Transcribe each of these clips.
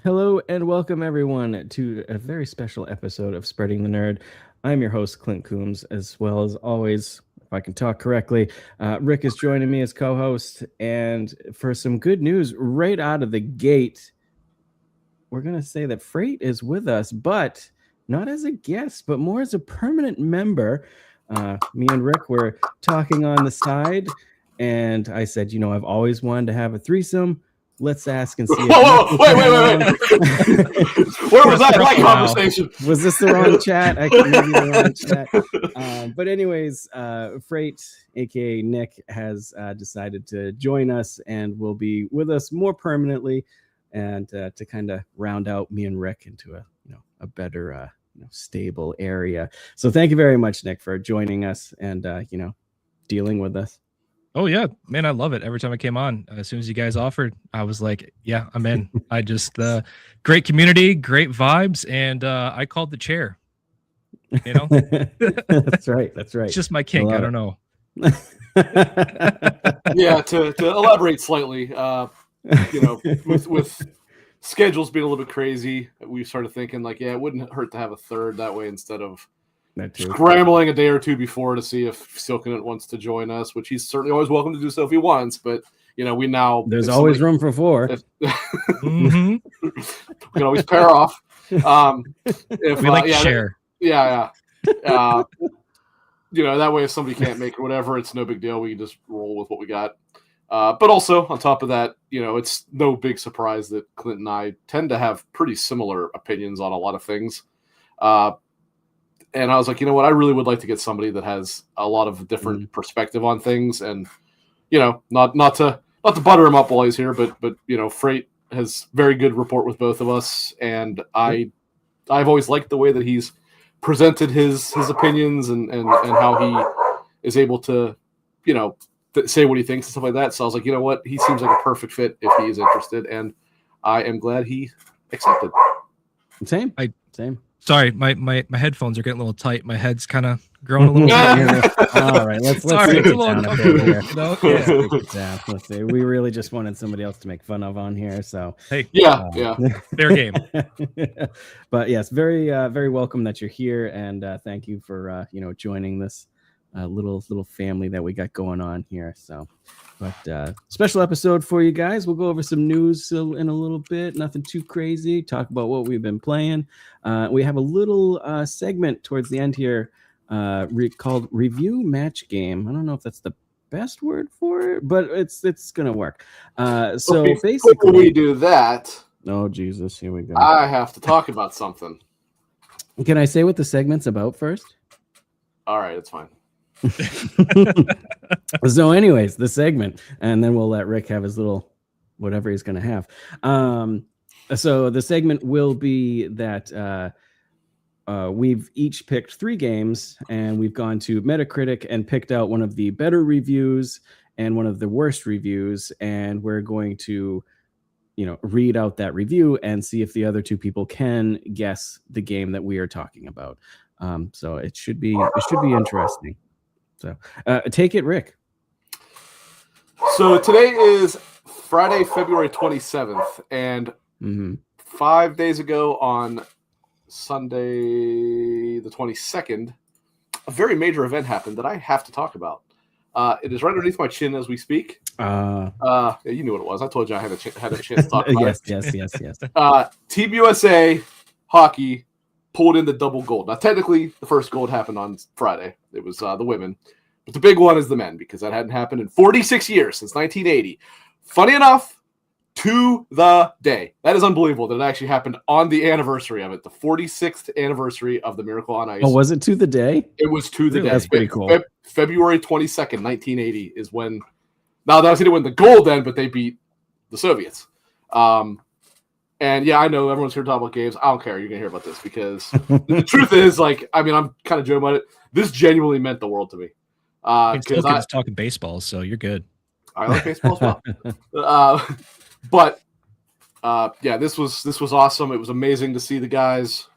Hello and welcome everyone to a very special episode of Spreading the Nerd. I'm your host, Clint Coombs, as well as always, if I can talk correctly, Rick is joining me as co-host. And for some good news right out of the gate, we're going to say that Freight is with us, but not as a guest, but more as a permanent member. Me and Rick were talking on the side, and I said, I've always wanted to have a threesome. Let's ask and see if Nick Whoa, can wait, come wait, wait, along. wait. Where was that conversation? Was this the wrong chat? I can maybe the wrong chat. But anyways, Freight, aka Nick, has decided to join us and will be with us more permanently, and to kind of round out me and Rick into a better stable area. So thank you very much, Nick, for joining us and dealing with us. Oh yeah, man, I love it. Every time I came on, as soon as you guys offered, I was like, yeah, I'm in. I just great community, great vibes, and I called the chair. That's right. It's just my kink. I don't know. Yeah, to elaborate slightly, with schedules being a little bit crazy, we started thinking it wouldn't hurt to have a third that way instead of scrambling a day or two before to see if Silkenut wants to join us, which he's certainly always welcome to do so if he wants. But there's always room for four. Mm-hmm. We can always pair off. If we share. Yeah. That way if somebody can't make it, whatever, it's no big deal. We can just roll with what we got. But also on top of that, it's no big surprise that Clint and I tend to have pretty similar opinions on a lot of things. And I was like, you know what? I really would like to get somebody that has a lot of different perspective on things, and not to butter him up while he's here, but Freight has very good rapport with both of us, and I've always liked the way that he's presented his opinions and how he is able to say what he thinks and stuff like that. So I was like, you know what? He seems like a perfect fit if he is interested, and I am glad he accepted. Same. Sorry, my headphones are getting a little tight. My head's kind of growing a little bit. All right, let's Sorry, take it down a bit here. No, Let's see. We really just wanted somebody else to make fun of on here, so hey, yeah, fair game. But yes, very very welcome that you're here, and thank you for joining this little family that we got going on here. So, but special episode for you guys. We'll go over some news in a little bit. Nothing too crazy. Talk about what we've been playing. We have a little segment towards the end here called Review Match Game. I don't know if that's the best word for it, but it's gonna work. So basically, before we do that, oh Jesus, here we go. I have to talk about something. Can I say what the segment's about first? All right, it's fine. So anyways, the segment, and then we'll let Rick have his little whatever he's going to have. So the segment will be that we've each picked 3 games, and we've gone to Metacritic and picked out one of the better reviews and one of the worst reviews, and we're going to read out that review and see if the other 2 people can guess the game that we are talking about. So it should be interesting. So take it, Rick. So today is Friday, February 27th, and 5 days ago on Sunday the 22nd, a very major event happened that I have to talk about. It is right underneath my chin as we speak. You knew what it was. I told you I had a chance to talk about it. Yes. Team USA hockey pulled in the double gold. Now, technically, the first gold happened on Friday. It was the women. But the big one is the men, because that hadn't happened in 46 years, since 1980. Funny enough, to the day. That is unbelievable that it actually happened on the anniversary of it, the 46th anniversary of the Miracle on Ice. Oh, was it to the day? It was to the day. That's pretty cool. February 22nd, 1980 is when... Now, that was going to win the gold then, but they beat the Soviets. And yeah, I know everyone's here talking about games. I don't care. You're going to hear about this because the truth is, I'm kind of joking about it. This genuinely meant the world to me. Because I was talking baseball, so you're good. I like baseball as well. But this was awesome. It was amazing to see the guys,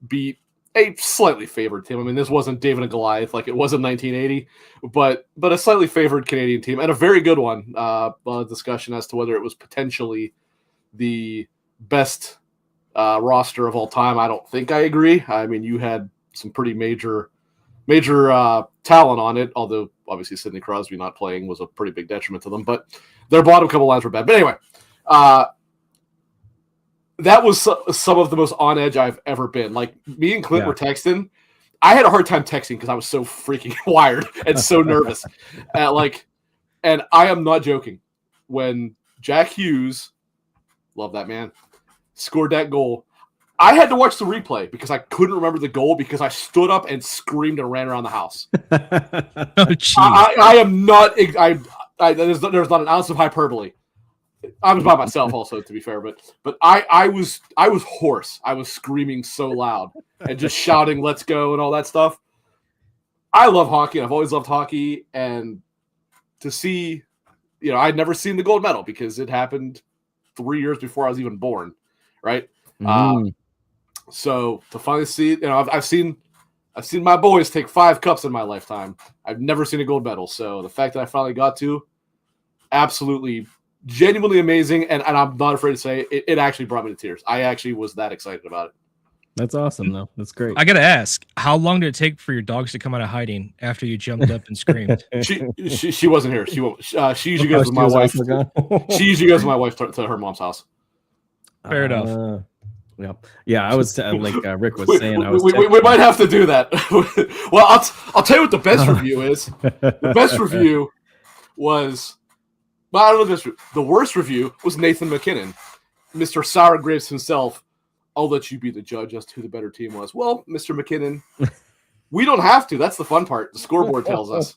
beat a slightly favored team. I mean, this wasn't David and Goliath like it was in 1980, but a slightly favored Canadian team and a very good one. A discussion as to whether it was potentially the best roster of all time, I don't think I agree. I mean, you had some pretty major talent on it, although obviously Sidney Crosby not playing was a pretty big detriment to them, but their bottom couple lines were bad. But anyway, that was some of the most on edge I've ever been. Like, me and Clint were texting. I had a hard time texting because I was so freaking wired and so nervous. And I am not joking. When Jack Hughes, love that man, scored that goal, I had to watch the replay because I couldn't remember the goal because I stood up and screamed and ran around the house. I am not. There's not an ounce of hyperbole. I was by myself, also, to be fair, but I was hoarse. I was screaming so loud and just shouting "Let's go" and all that stuff. I love hockey. I've always loved hockey, and to see, I'd never seen the gold medal because it happened 3 years before I was even born, right? So to finally see, I've seen my boys take 5 cups in my lifetime. I've never seen a gold medal, so the fact that I finally got to, absolutely, genuinely amazing, and I'm not afraid to say it actually brought me to tears. I actually was that excited about it. That's awesome, though. That's great. I gotta ask, how long did it take for your dogs to come out of hiding after you jumped up and screamed? She wasn't here. She usually goes with my wife. She usually goes with my wife to her mom's house. Fair enough. Yeah. I was like Rick was saying. We might have to do that. Well, I'll tell you what the best review is. The best review was, well, I don't know the worst review was Nathan McKinnon, Mr. Sour Grapes himself. I'll let you be the judge as to who the better team was. Well, Mr. McKinnon, we don't have to. That's the fun part. The scoreboard tells us.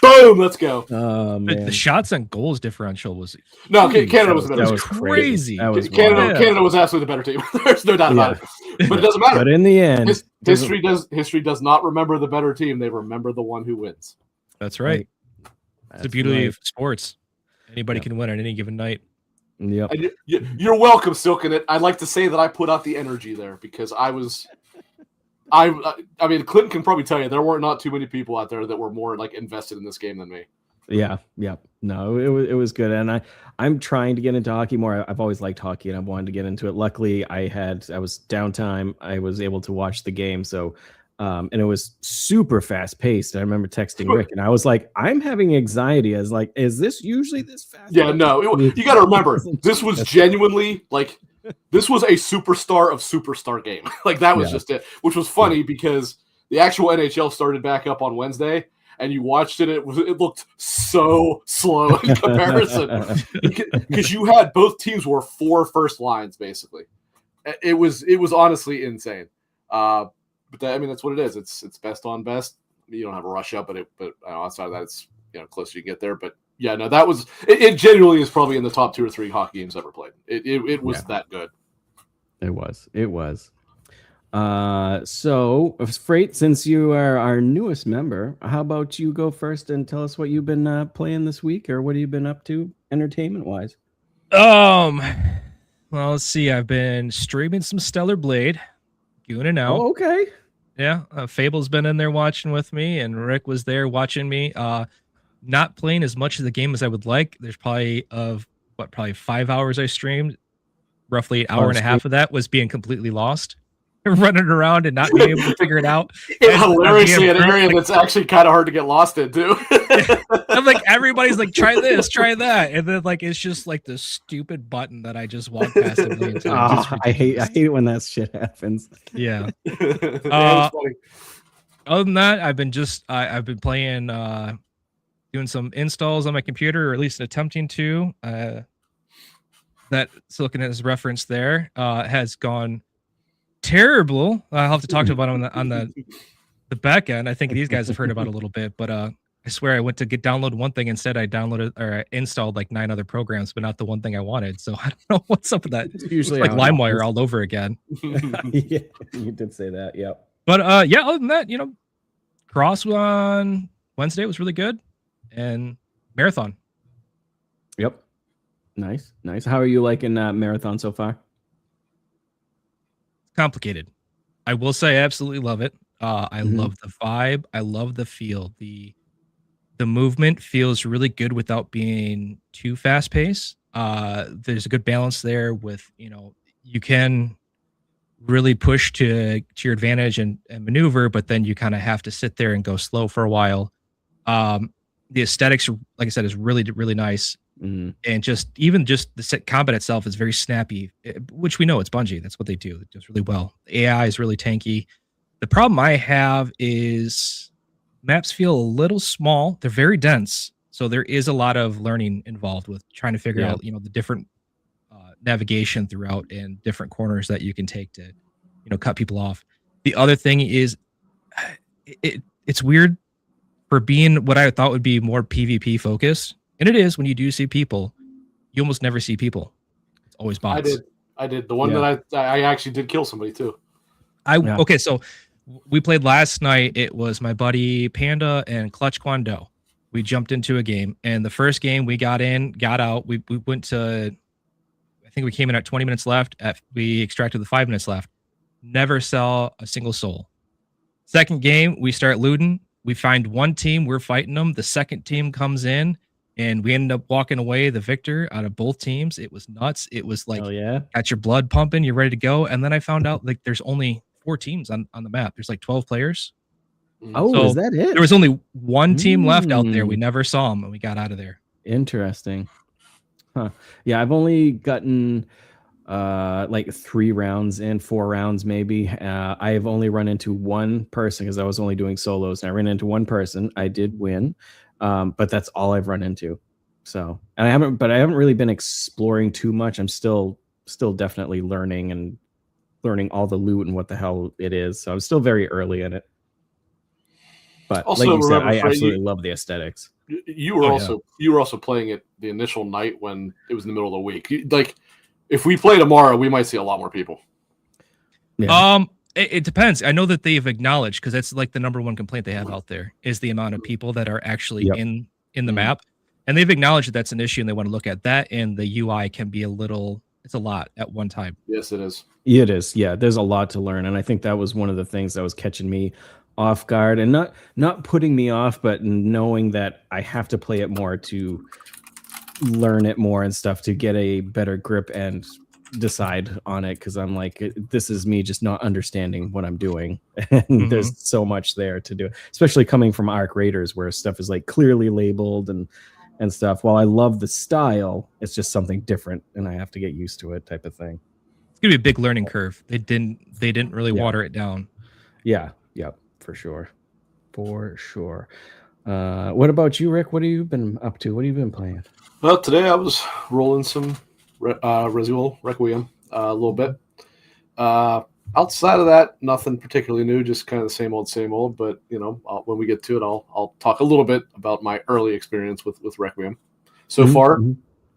Boom, let's go. The shots on goals differential was Canada was the better. That was crazy. Canada was absolutely the better team. There's no doubt about it. But it doesn't matter. But in the end, history does not remember the better team. They remember the one who wins. That's right. It's the beauty of sports. Anybody can win on any given night. Yep. You're welcome, Silkin' It. I'd like to say that I put out the energy there because I mean, Clinton can probably tell you there were not too many people out there that were more like invested in this game than me. Yeah. No, it was good, and I'm trying to get into hockey more. I've always liked hockey, and I've wanted to get into it. Luckily, I was downtime. I was able to watch the game, so and it was super fast paced. I remember texting Rick, and I was like, "I'm having anxiety." As like, is this usually this fast? Yeah, no. You got to remember, this was genuinely like. This was a superstar of superstar game. Like, that was just it, which was funny because the actual NHL started back up on Wednesday, and you watched it. It looked so slow in comparison because you had both teams were 4 first lines basically. It was honestly insane. But that's what it is. It's best on best. You don't have a rush up, but outside of that, it's closer you get there. But yeah, no, that was it. Genuinely is probably in the top 2 or 3 hockey games ever played. It was that good. It was. So, Freight, since you are our newest member, how about you go first and tell us what you've been playing this week, or what have you been up to entertainment wise? Well, let's see. I've been streaming some Stellar Blade, doing it now. Oh, okay. Yeah, Fable's been in there watching with me, and Rick was there watching me. Not playing as much of the game as I would like. There's probably 5 hours I streamed. Roughly an hour and a half of that was being completely lost, running around and not being able to figure it out. Hilariously, an area that's actually kind of hard to get lost in too. I'm like, everybody's like, try this, try that, and then like it's just like the stupid button that I just walk past a million times. I hate it when that shit happens. Yeah. Other than that, I've been playing. Doing some installs on my computer, or at least attempting to. That Silicon has referenced there has gone terrible. I'll have to talk about it on the back end. I think these guys have heard about it a little bit, but I swear I went to download one thing instead. I downloaded or I installed like 9 other programs, but not the one thing I wanted. So I don't know what's up with that. It's usually like LimeWire all over again. Yeah, you did say that. Yeah. But other than that, Cross on Wednesday was really good. And Marathon. Yep. Nice. How are you liking Marathon so far? Complicated. I will say I absolutely love it. I love the vibe. I love the feel. The movement feels really good without being too fast paced. There's a good balance there with, you can really push to your advantage and maneuver, but then you kind of have to sit there and go slow for a while. The aesthetics, like I said, is really, really nice. Mm. And just the set combat itself is very snappy, which we know it's Bungie. That's what they do. It does really well. The AI is really tanky. The problem I have is maps feel a little small. They're very dense. So there is a lot of learning involved with trying to figure out, the different navigation throughout and different corners that you can take to, cut people off. The other thing is it's weird for being what I thought would be more PvP focused. And it is when you do see people, you almost never see people. It's always bots. I did. The one that I actually did kill somebody too. Okay, so we played last night. It was my buddy Panda and Clutch Kwando. We jumped into a game, and the first game we got in, got out. We went to, I think we came in at 20 minutes left. We extracted the 5 minutes left. Never saw a single soul. Second game, we start looting. We find one team, we're fighting them. The second team comes in, and we ended up walking away the victor out of both teams. It was nuts. It was like, got your blood pumping, you're ready to go. And then I found out like there's only 4 teams on the map. There's like 12 players. Oh, so is that it? There was only one team left out there. We never saw them, and we got out of there. Interesting. Huh. Yeah, I've only gotten like 3 rounds in, 4 rounds maybe. I have only run into one person because I was only doing solos, and I ran into one person. I did win, but that's all I've run into. So, and I haven't really been exploring too much. I'm still definitely learning all the loot and what the hell it is. So I'm still very early in it. But also, like you said, I absolutely love the aesthetics. You were also playing it the initial night when it was in the middle of the week. Like, if we play tomorrow, we might see a lot more people. Yeah. It depends. I know that they've acknowledged, because that's like the number one complaint they have out there is the amount of people that are actually in the map, and they've acknowledged that that's an issue, and they want to look at that. And the UI can be it's a lot at one time. Yes, it is. It is. Yeah, there's a lot to learn, and I think that was one of the things that was catching me off guard, and not putting me off, but knowing that I have to play it more to learn it more and stuff to get a better grip and decide on it, because I'm like, this is me just not understanding what I'm doing, and there's so much there to do, especially coming from Arc Raiders where stuff is like clearly labeled and stuff. While I love the style, it's just something different, and I have to get used to it, type of thing. It's gonna be a big learning curve. They didn't really water it down. Yeah, for sure. What about you, Rick? What have you been up to? What have you been playing? Well, today I was rolling some Resident Requiem a little bit. Outside of that, nothing particularly new, just kind of the same old. But when we get to it, I'll talk a little bit about my early experience with Requiem. So far,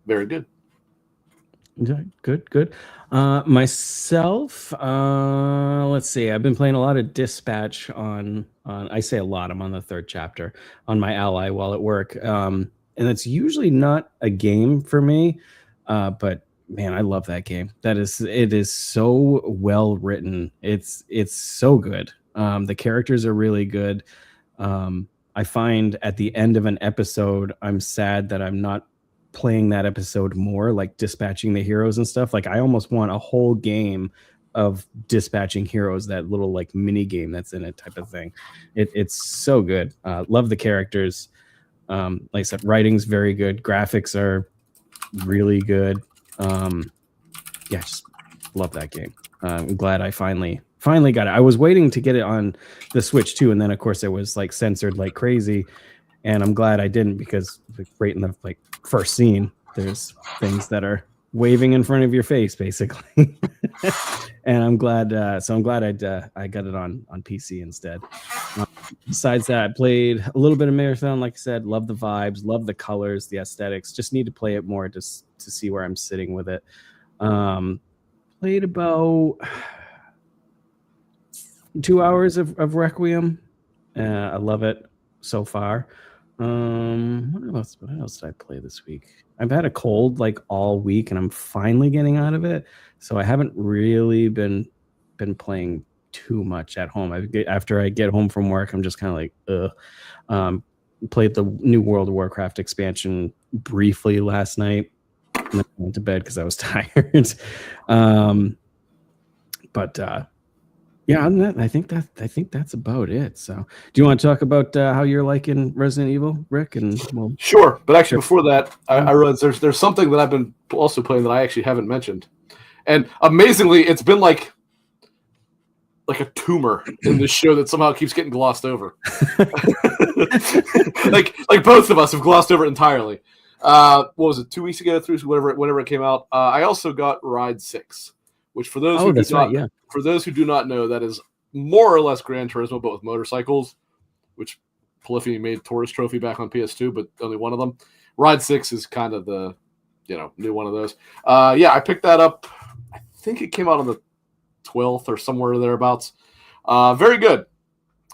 very good. Good. Myself, let's see. I've been playing a lot of Dispatch on. I say a lot. I'm on the 3rd chapter on my ally while at work. And it's usually not a game for me, but man, I love that game. It is so well written. It's so good. The characters are really good. I find at the end of an episode, I'm sad that I'm not playing that episode more, like dispatching the heroes and stuff. Like, I almost want a whole game of dispatching heroes, that little like mini game that's in it, type of thing. It's so good. Love the characters. Like I said, writing's very good. Graphics are really good. Just love that game. I'm glad I finally got it. I was waiting to get it on the Switch too, and then of course it was like censored like crazy. And I'm glad I didn't, because right in the first scene, there's things that are waving in front of your face, basically. And I'm glad. So I'm glad I got it on PC instead. Besides that, I played a little bit of Marathon. Like I said, love the vibes, love the colors, the aesthetics. Just need to play it more just to see where I'm sitting with it. Played about 2 hours of Requiem. I love it so far. What else did I play this week? I've had a cold like all week, and I'm finally getting out of it. So I haven't really been playing too much at home. After I get home from work, I'm just kind of like, ugh. Played the new World of Warcraft expansion briefly last night. then I went to bed because I was tired. But yeah, other than that, I think that's about it. So, do you want to talk about how you're liking Resident Evil, Rick? And sure. But actually, before that, I realized there's something that I've been also playing that I actually haven't mentioned, and amazingly, it's been like a tumor in this show that somehow keeps getting glossed over. like both of us have glossed over it entirely. What was it? 2 weeks ago, whenever it came out. I also got Ride 6, which for those for those who do not know, that is more or less Gran Turismo, but with motorcycles, which Polyphony made Taurus Trophy back on PS2, but only one of them. Ride 6 is kind of the new one of those. I picked that up. I think it came out on the 12th or somewhere thereabouts. Very good.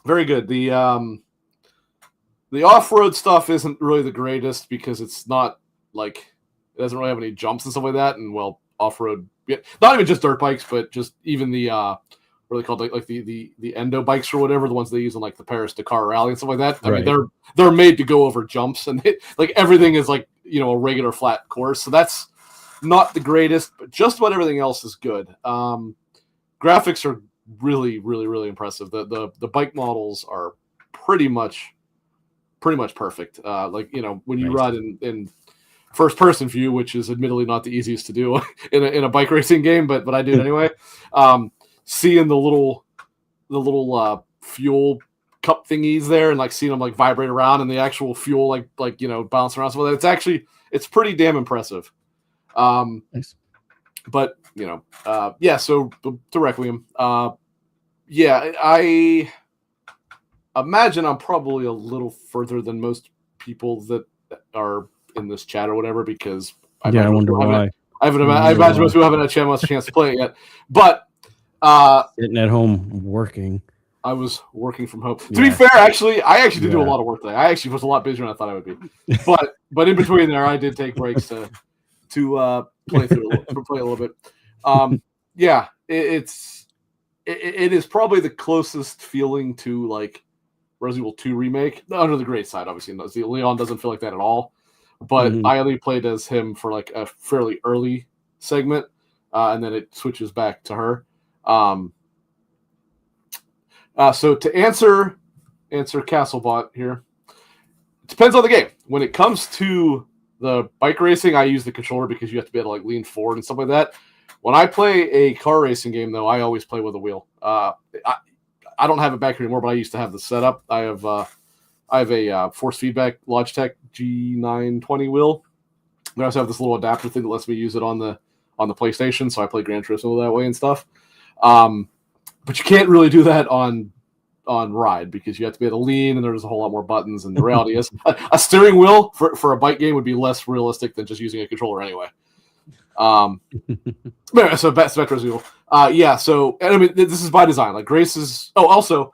Very good. The off-road stuff isn't really the greatest because it's not like it doesn't really have any jumps and stuff like that. And well, off-road, not even just dirt bikes, but just even the what are they called, like the endo bikes or whatever, the ones they use on like the Paris Dakar Rally and stuff like that. I mean, they're made to go over jumps, and like everything is like a regular flat course. So that's not the greatest, but just about everything else is good. Graphics are really, really, really impressive. The bike models are pretty much perfect. When you ride in first person view, which is admittedly not the easiest to do in a bike racing game, but I do it anyway. Seeing the little fuel cup thingies there and like seeing them like vibrate around and the actual fuel like bouncing around, so it's pretty damn impressive. Nice. But so to Requiem, I imagine I'm probably a little further than most people that are in this chat or whatever, because I wonder why. I imagine most people haven't had a chance to play it yet. But sitting at home working. I was working from home. To be fair, I did do a lot of work today. I actually was a lot busier than I thought I would be. But in between there, I did take breaks to play a little bit. It is probably the closest feeling to like Resident Evil 2 remake, under the great side. Obviously, the Leon doesn't feel like that at all. But I only played as him for like a fairly early segment, and then it switches back to her. So to answer Castlebot here, it depends on the game. When it comes to the bike racing, I use the controller because you have to be able to like lean forward and stuff like that. When I play a car racing game, though, I always play with a wheel. I don't have it back here anymore, but I used to have the setup. I have a force feedback Logitech G920 wheel. I also have this little adapter thing that lets me use it on the PlayStation, so I play Gran Turismo that way and stuff. But you can't really do that on Ride because you have to be able to lean, and there's a whole lot more buttons. And the reality is, a steering wheel for a bike game would be less realistic than just using a controller anyway. So back to Resident Evil. So and I mean, this is by design. Like Grace's. Oh, also,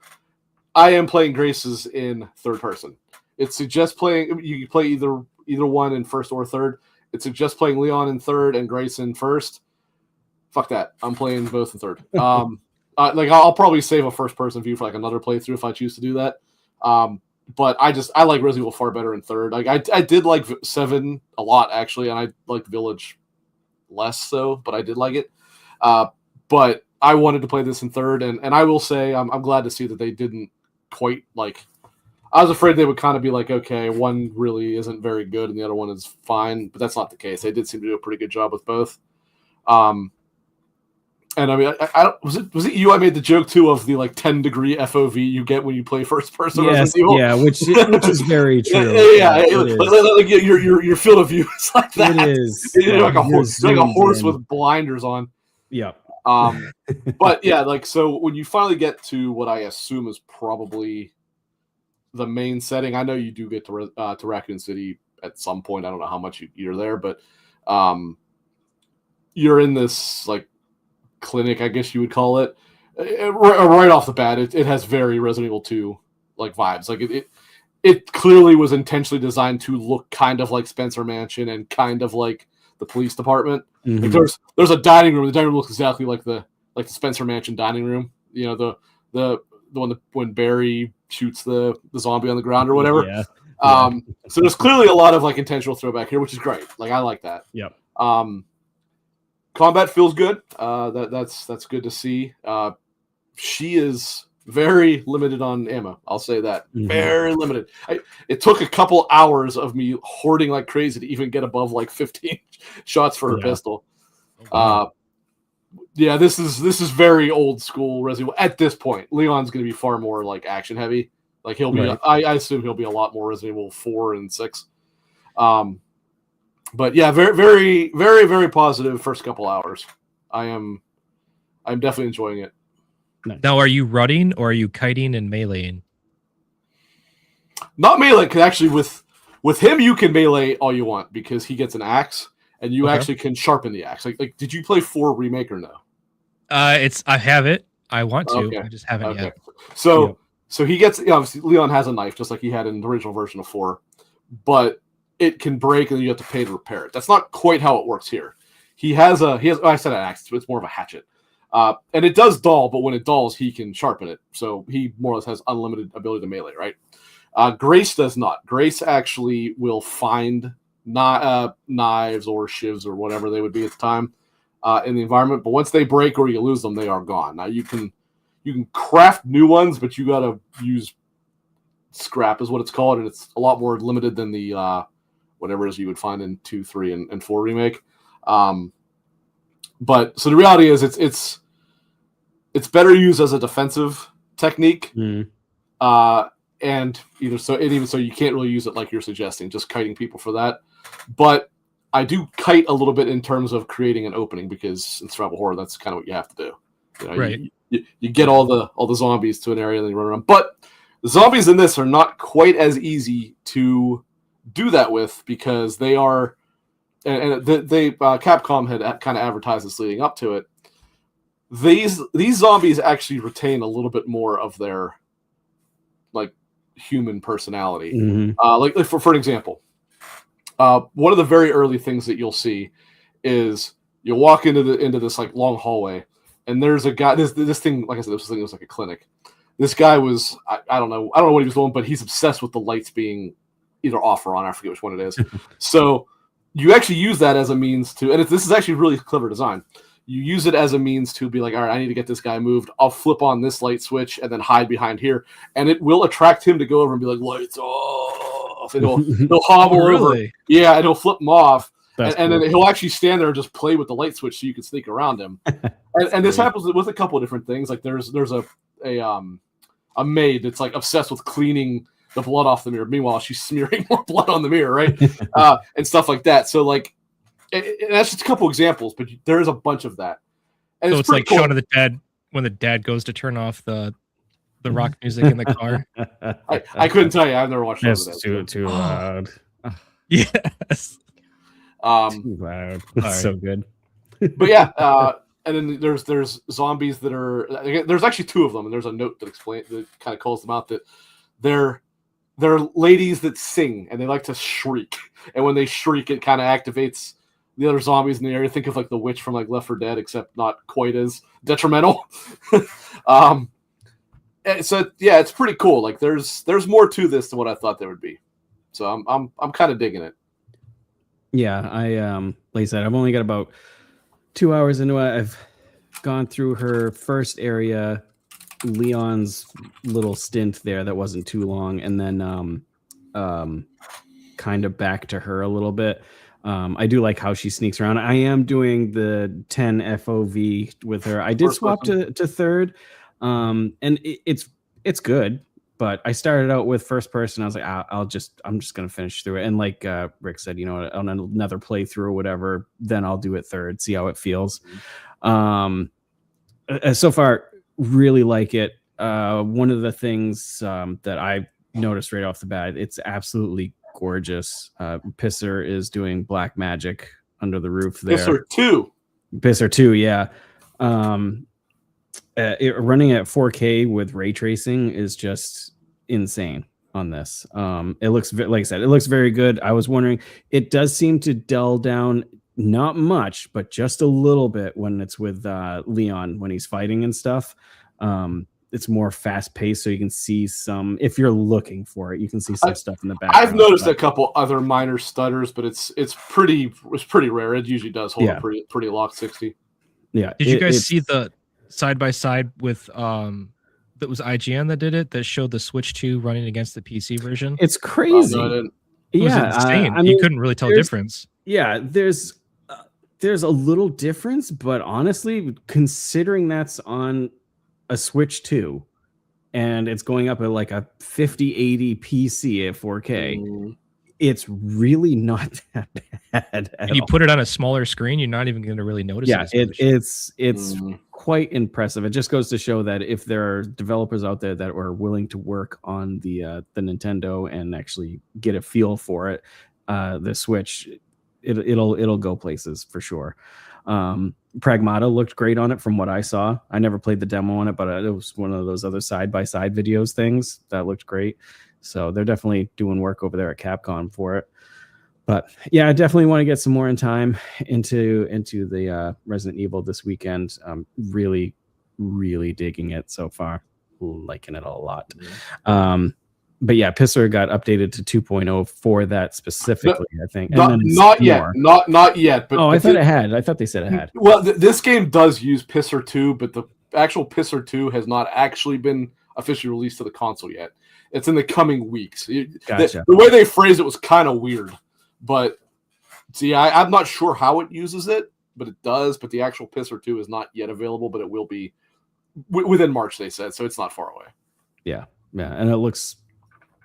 I am playing Grace's in third person. It suggests playing. You can play either one in first or third. It suggests playing Leon in third and Grace in first. Fuck that. I'm playing both in third. I'll probably save a first person view for like another playthrough if I choose to do that. But I like Resident Evil far better in third. Like I did like 7 a lot actually, and I liked Village less so, but I did like it. But I wanted to play this in third, and I will say I'm glad to see that they didn't quite like. I was afraid they would kind of be like, okay, one really isn't very good and the other one is fine, but that's not the case. They did seem to do a pretty good job with both. And I mean, I was it you? I made the joke too of the like 10-degree FOV you get when you play first person. Yes, yeah, which is very true. Like your field of view is like that. It is. It's like a horse with blinders on. Yeah. But yeah, like so when you finally get to what I assume is probably the main setting, I know you do get to Raccoon City at some point. I don't know how much you're there, but you're in this like clinic, I guess you would call it. Right off the bat, it has very Resident Evil 2 like vibes. Like it clearly was intentionally designed to look kind of like Spencer Mansion and kind of like the police department. Mm-hmm. Like there's a dining room. The dining room looks exactly like the Spencer Mansion dining room. You know, the one that when Barry shoots the zombie on the ground or whatever. Yeah. So there's clearly a lot of like intentional throwback here, which is great. Like I like that. Yep. Combat feels good. That's good to see. She is very limited on ammo. I'll say that. Very limited. It took a couple hours of me hoarding like crazy to even get above like 15 shots for her pistol. Yeah, this is very old school Resident Evil at this point. Leon's going to be far more like action heavy. Like he'll be, I assume he'll be a lot more Resident Evil 4 and 6. But yeah, very, very, very, very positive first couple hours. I'm definitely enjoying it. Now, are you running or are you kiting and meleeing? Not melee, because actually with him you can melee all you want because he gets an axe and you actually can sharpen the axe. Like, did you play 4 Remake or no? I have it. I want to. Okay. I just haven't yet. So he gets, obviously Leon has a knife just like he had in the original version of 4, but it can break and you have to pay to repair it. That's not quite how it works here. He has I said an axe, it's more of a hatchet. And it does dull, but when it dulls, he can sharpen it. So he more or less has unlimited ability to melee, right? Grace does not. Grace actually will find knives or shivs or whatever they would be at the time in the environment. But once they break or you lose them, they are gone. Now you can craft new ones, but you got to use scrap is what it's called, and it's a lot more limited than the whatever it is you would find in 2, 3, and 4 Remake. But so the reality is it's better used as a defensive technique. And even so you can't really use it like you're suggesting, just kiting people for that. But I do kite a little bit in terms of creating an opening because in survival horror, that's kind of what you have to do. You know, right. You get all the zombies to an area and then you run around. But the zombies in this are not quite as easy to do that with because they are. And they Capcom had kind of advertised this leading up to it. These zombies actually retain a little bit more of their like human personality. Like for an example, one of the very early things that you'll see is you'll walk into this like long hallway, and there's a guy. This thing, like I said, this thing was like a clinic. This guy was I don't know what he was doing, but he's obsessed with the lights being either off or on. I forget which one it is. So. You actually use that as a means to, and this is actually really clever design. You use it as a means to be like, all right, I need to get this guy moved. I'll flip on this light switch and then hide behind here, and it will attract him to go over and be like, lights off. And he'll hobble over. Yeah, and he'll flip him off, and then he'll actually stand there and just play with the light switch so you can sneak around him. and this happens with a couple of different things. Like there's a maid that's like obsessed with cleaning the blood off the mirror. Meanwhile, she's smearing more blood on the mirror, right? And stuff like that. So, like, that's just a couple examples, but there is a bunch of that. And so it's like cool. Shaun of the Dead when the dad goes to turn off the rock music in the car. I couldn't tell you. I've never watched that. Too loud. Yes. Too loud. That's so good. But yeah, and then there's zombies that are. There's actually 2 of them, and there's a note that kind of calls them out that they're ladies that sing and they like to shriek, and when they shriek, it kind of activates the other zombies in the area. Think of like the witch from like Left 4 Dead, except not quite as detrimental. So yeah, it's pretty cool. Like there's more to this than what I thought there would be. So I'm kind of digging it. Yeah, like I said, I've only got about 2 hours into it. I've gone through her first area. Leon's little stint there that wasn't too long, and then kind of back to her a little bit. I do like how she sneaks around. I am doing the 10 FOV with her. I did swap to third, and it's good. But I started out with first person. I was like, I'm just gonna finish through it. And like Rick said, on another playthrough or whatever, then I'll do it third, see how it feels. So far, really like it. One of the things that I noticed right off the bat, it's absolutely gorgeous. Pisser is doing black magic under the roof there. Pisser 2, yeah. Running at 4K with ray tracing is just insane on this. It looks, like I said, it looks very good. I was wondering, it does seem to dull down, not much, but just a little bit when it's with Leon, when he's fighting and stuff. it's more fast paced, so you can see some. If you're looking for it, you can see some stuff in the background. I've noticed a couple other minor stutters, but it's pretty rare. It usually does hold a pretty locked 60. Yeah. Did you guys see the side by side with that was IGN that did it, that showed the Switch 2 running against the PC version? It's crazy. No, I didn't. It was insane. You couldn't really tell a difference. Yeah, there's a little difference, but honestly, considering that's on a Switch 2 and it's going up at like a 5080 PC at 4K, it's really not that bad. And you put it on a smaller screen, you're not even going to really notice. Yeah, it's quite impressive. It just goes to show that if there are developers out there that are willing to work on the Nintendo and actually get a feel for it, the Switch, it'll go places for sure. Pragmata looked great on it from what I saw. I never played the demo on it, but it was one of those other side-by-side videos things that looked great. So they're definitely doing work over there at Capcom for it. But yeah, I definitely want to get some more time into the Resident Evil this weekend. I'm really, really digging it so far. Liking it a lot. But yeah, Pisser got updated to 2.0 for that specifically, I think. Not yet. Not yet. But I thought it had. I thought they said it had. Well, this game does use Pisser 2, but the actual Pisser 2 has not actually been officially released to the console yet. It's in the coming weeks. Gotcha. The way they phrased it was kind of weird. But see, I'm not sure how it uses it, but it does. But the actual Pisser 2 is not yet available, but it will be within March, they said. So it's not far away. Yeah. And it looks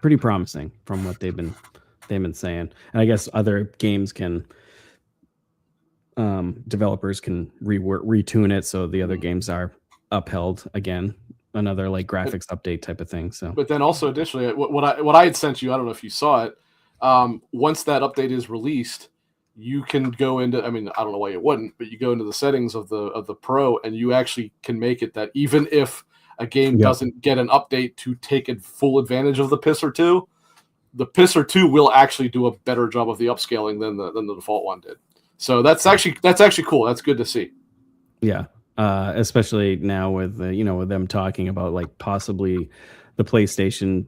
pretty promising from what they've been saying. And I guess other games can developers can retune it so the other games are upheld again. Another like graphics update type of thing. So, but then also additionally, what I had sent you, I don't know if you saw it. Once that update is released, you can go into. I mean, I don't know why you wouldn't, but you go into the settings of the Pro, and you actually can make it that even if a game doesn't get an update to take full advantage of the Pisser 2, the Pisser 2 will actually do a better job of the upscaling than the default one did. So that's actually cool. That's good to see. Yeah. Especially now with with them talking about like possibly the PlayStation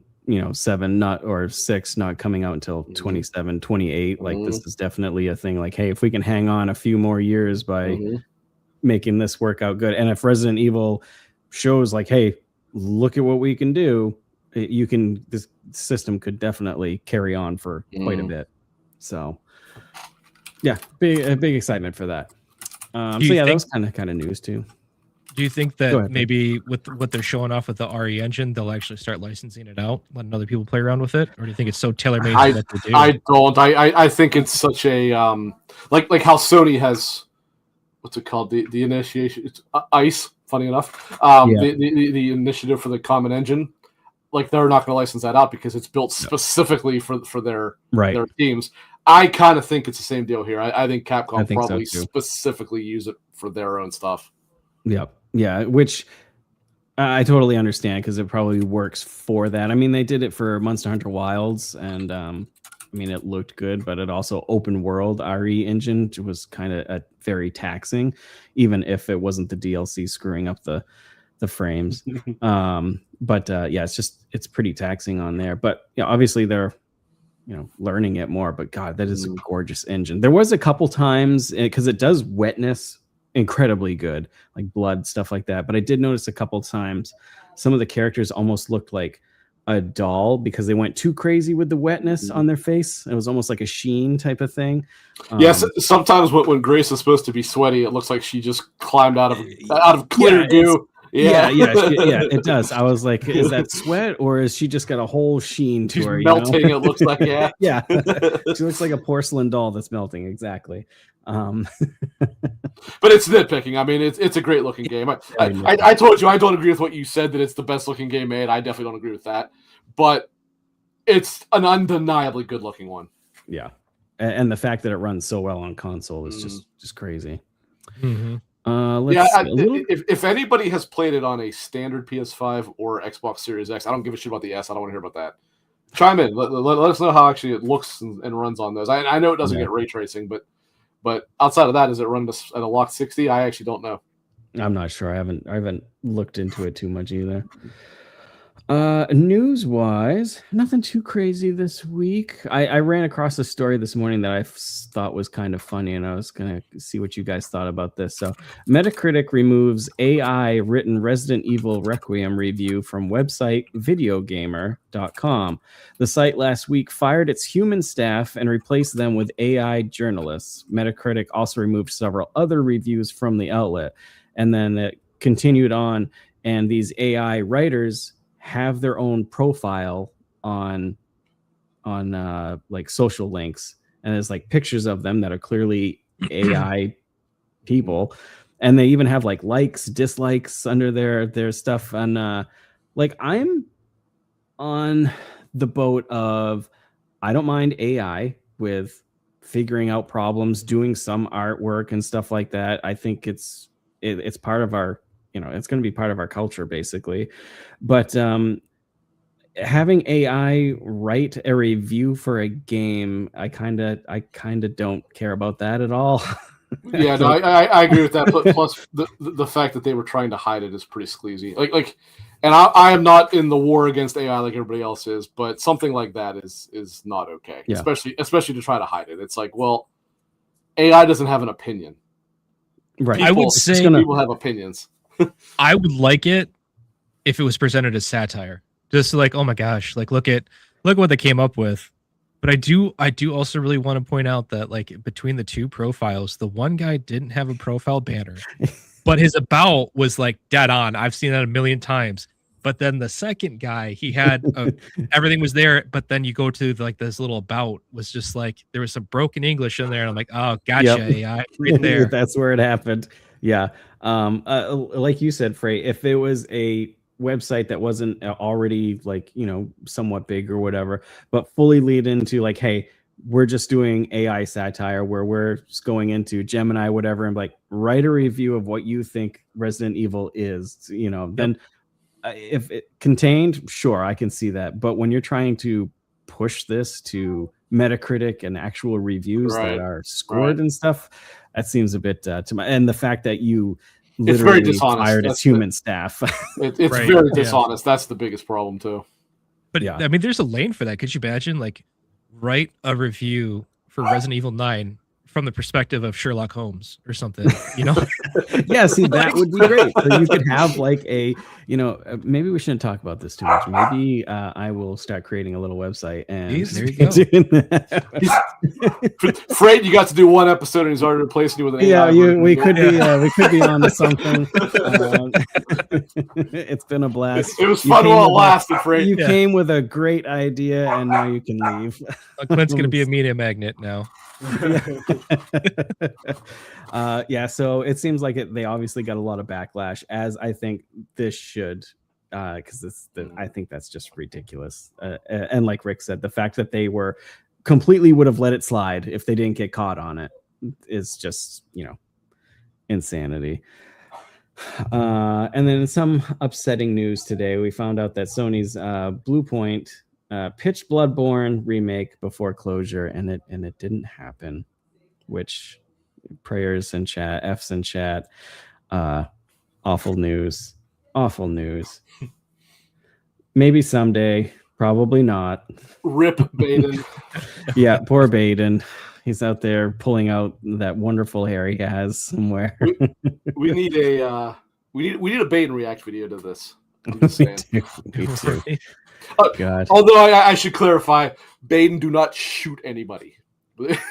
7 or 6 not coming out until 27, 28. Like this is definitely a thing. Like, hey, if we can hang on a few more years by making this work out good, and if Resident Evil shows like, hey, look at what we can do, this system could definitely carry on for quite a bit. So yeah, big excitement for that. So yeah, that was kind of news too. Do you think that maybe with what they're showing off with the RE engine, they'll actually start licensing it out, letting other people play around with it? Or do you think it's so tailor-made for what they do? I don't. I think it's such a like how Sony has, what's it called? The initiation. It's ICE. Funny enough, the initiative for the Common Engine. Like they're not going to license that out because it's built specifically for their teams. I kind of think it's the same deal here. I think Capcom probably specifically use it for their own stuff. Yep. Yeah, which I totally understand because it probably works for that. I mean, they did it for Monster Hunter Wilds, and I mean, it looked good, but it also open world RE engine was kind of very taxing, even if it wasn't the DLC screwing up the frames. But yeah, it's pretty taxing on there. But obviously they're learning it more. But God, that is a gorgeous engine. There was a couple times because it does wetness incredibly good, like blood, stuff like that. But I did notice a couple times some of the characters almost looked like a doll because they went too crazy with the wetness on their face. It was almost like a sheen type of thing. Yes, sometimes when Grace is supposed to be sweaty, it looks like she just climbed out of clear goo. Yeah, it does. I was like, is that sweat or is she just got a whole sheen to She's her? Melting, it looks like, yeah. Yeah. She looks like a porcelain doll that's melting, exactly. But it's nitpicking. I mean, it's a great looking game. I told you I don't agree with what you said that it's the best looking game made. I definitely don't agree with that. But it's an undeniably good looking one. Yeah. And the fact that it runs so well on console is just crazy. If anybody has played it on a standard PS5 or Xbox Series X, I don't give a shit about the S. I don't want to hear about that. Chime in. Let us know how actually it looks and runs on those. I know it doesn't get ray tracing, but outside of that, does it run at a locked 60? I actually don't know. I'm not sure. I haven't looked into it too much either. News wise, nothing too crazy this week. I ran across a story this morning that I thought was kind of funny, and I was gonna see what you guys thought about this. So, Metacritic removes AI written Resident Evil Requiem review from website videogamer.com. The site last week fired its human staff and replaced them with AI journalists. Metacritic also removed several other reviews from the outlet, and then it continued on, and these AI writers have their own profile on like social links, and there's like pictures of them that are clearly AI people, and they even have like likes, dislikes under their stuff. And like, I'm on the boat of, I don't mind AI with figuring out problems, doing some artwork and stuff like that. I think it's part of our, it's going to be part of our culture basically. But having AI write a review for a game, I kind of don't care about that at all. Yeah, no, I agree with that. Plus, the fact that they were trying to hide it is pretty sleazy. And I am not in the war against AI like everybody else is, but something like that is not okay. Yeah. Especially to try to hide it. It's like, well, AI doesn't have an opinion. Right. I would say people have opinions. I would like it if it was presented as satire. Just like, oh my gosh, like look what they came up with. But I do also really want to point out that like between the two profiles, the one guy didn't have a profile banner, but his about was like dead on. I've seen that a million times. But then the second guy, he had everything was there, but then you go to like this little about was just like there was some broken English in there, and I'm like, oh, gotcha, AI, right there. That's where it happened. Yeah. Like you said, Frey, if it was a website that wasn't already like, somewhat big or whatever, but fully lead into like, hey, we're just doing AI satire where we're just going into Gemini, whatever, and like write a review of what you think Resident Evil is, then if it contained, sure, I can see that. But when you're trying to push this to Metacritic and actual reviews that are scored and stuff, that seems a bit to my, and the fact that you literally fired its human staff. It's very dishonest. That's the biggest problem too. But yeah, I mean, there's a lane for that. Could you imagine, like, write a review for Resident Evil 9 from the perspective of Sherlock Holmes or something, Yeah, see, that would be great. So you could have like a, maybe we shouldn't talk about this too much. Maybe I will start creating a little website and there you go. Fred, you got to do one episode and he's already replacing you with an AI. Yeah, we could be on to something. It's been a blast. It was fun while it lasted, Fred. You came with a great idea and now you can leave. Clint's going to be a media magnet now. So it seems like they obviously got a lot of backlash, as I think this should, because I think that's just ridiculous. And like Rick said, the fact that they would have let it slide if they didn't get caught on it is just insanity. And then in some upsetting news today, we found out that Sony's Bluepoint pitched Bloodborne remake before closure, and it didn't happen, which prayers in chat, F's in chat. Awful news. Maybe someday, probably not. Rip Baden. Yeah, poor Baden. He's out there pulling out that wonderful hair he has somewhere. we need a Baden react video to this. Me too. God. Although I should clarify, Baden, do not shoot anybody. Let's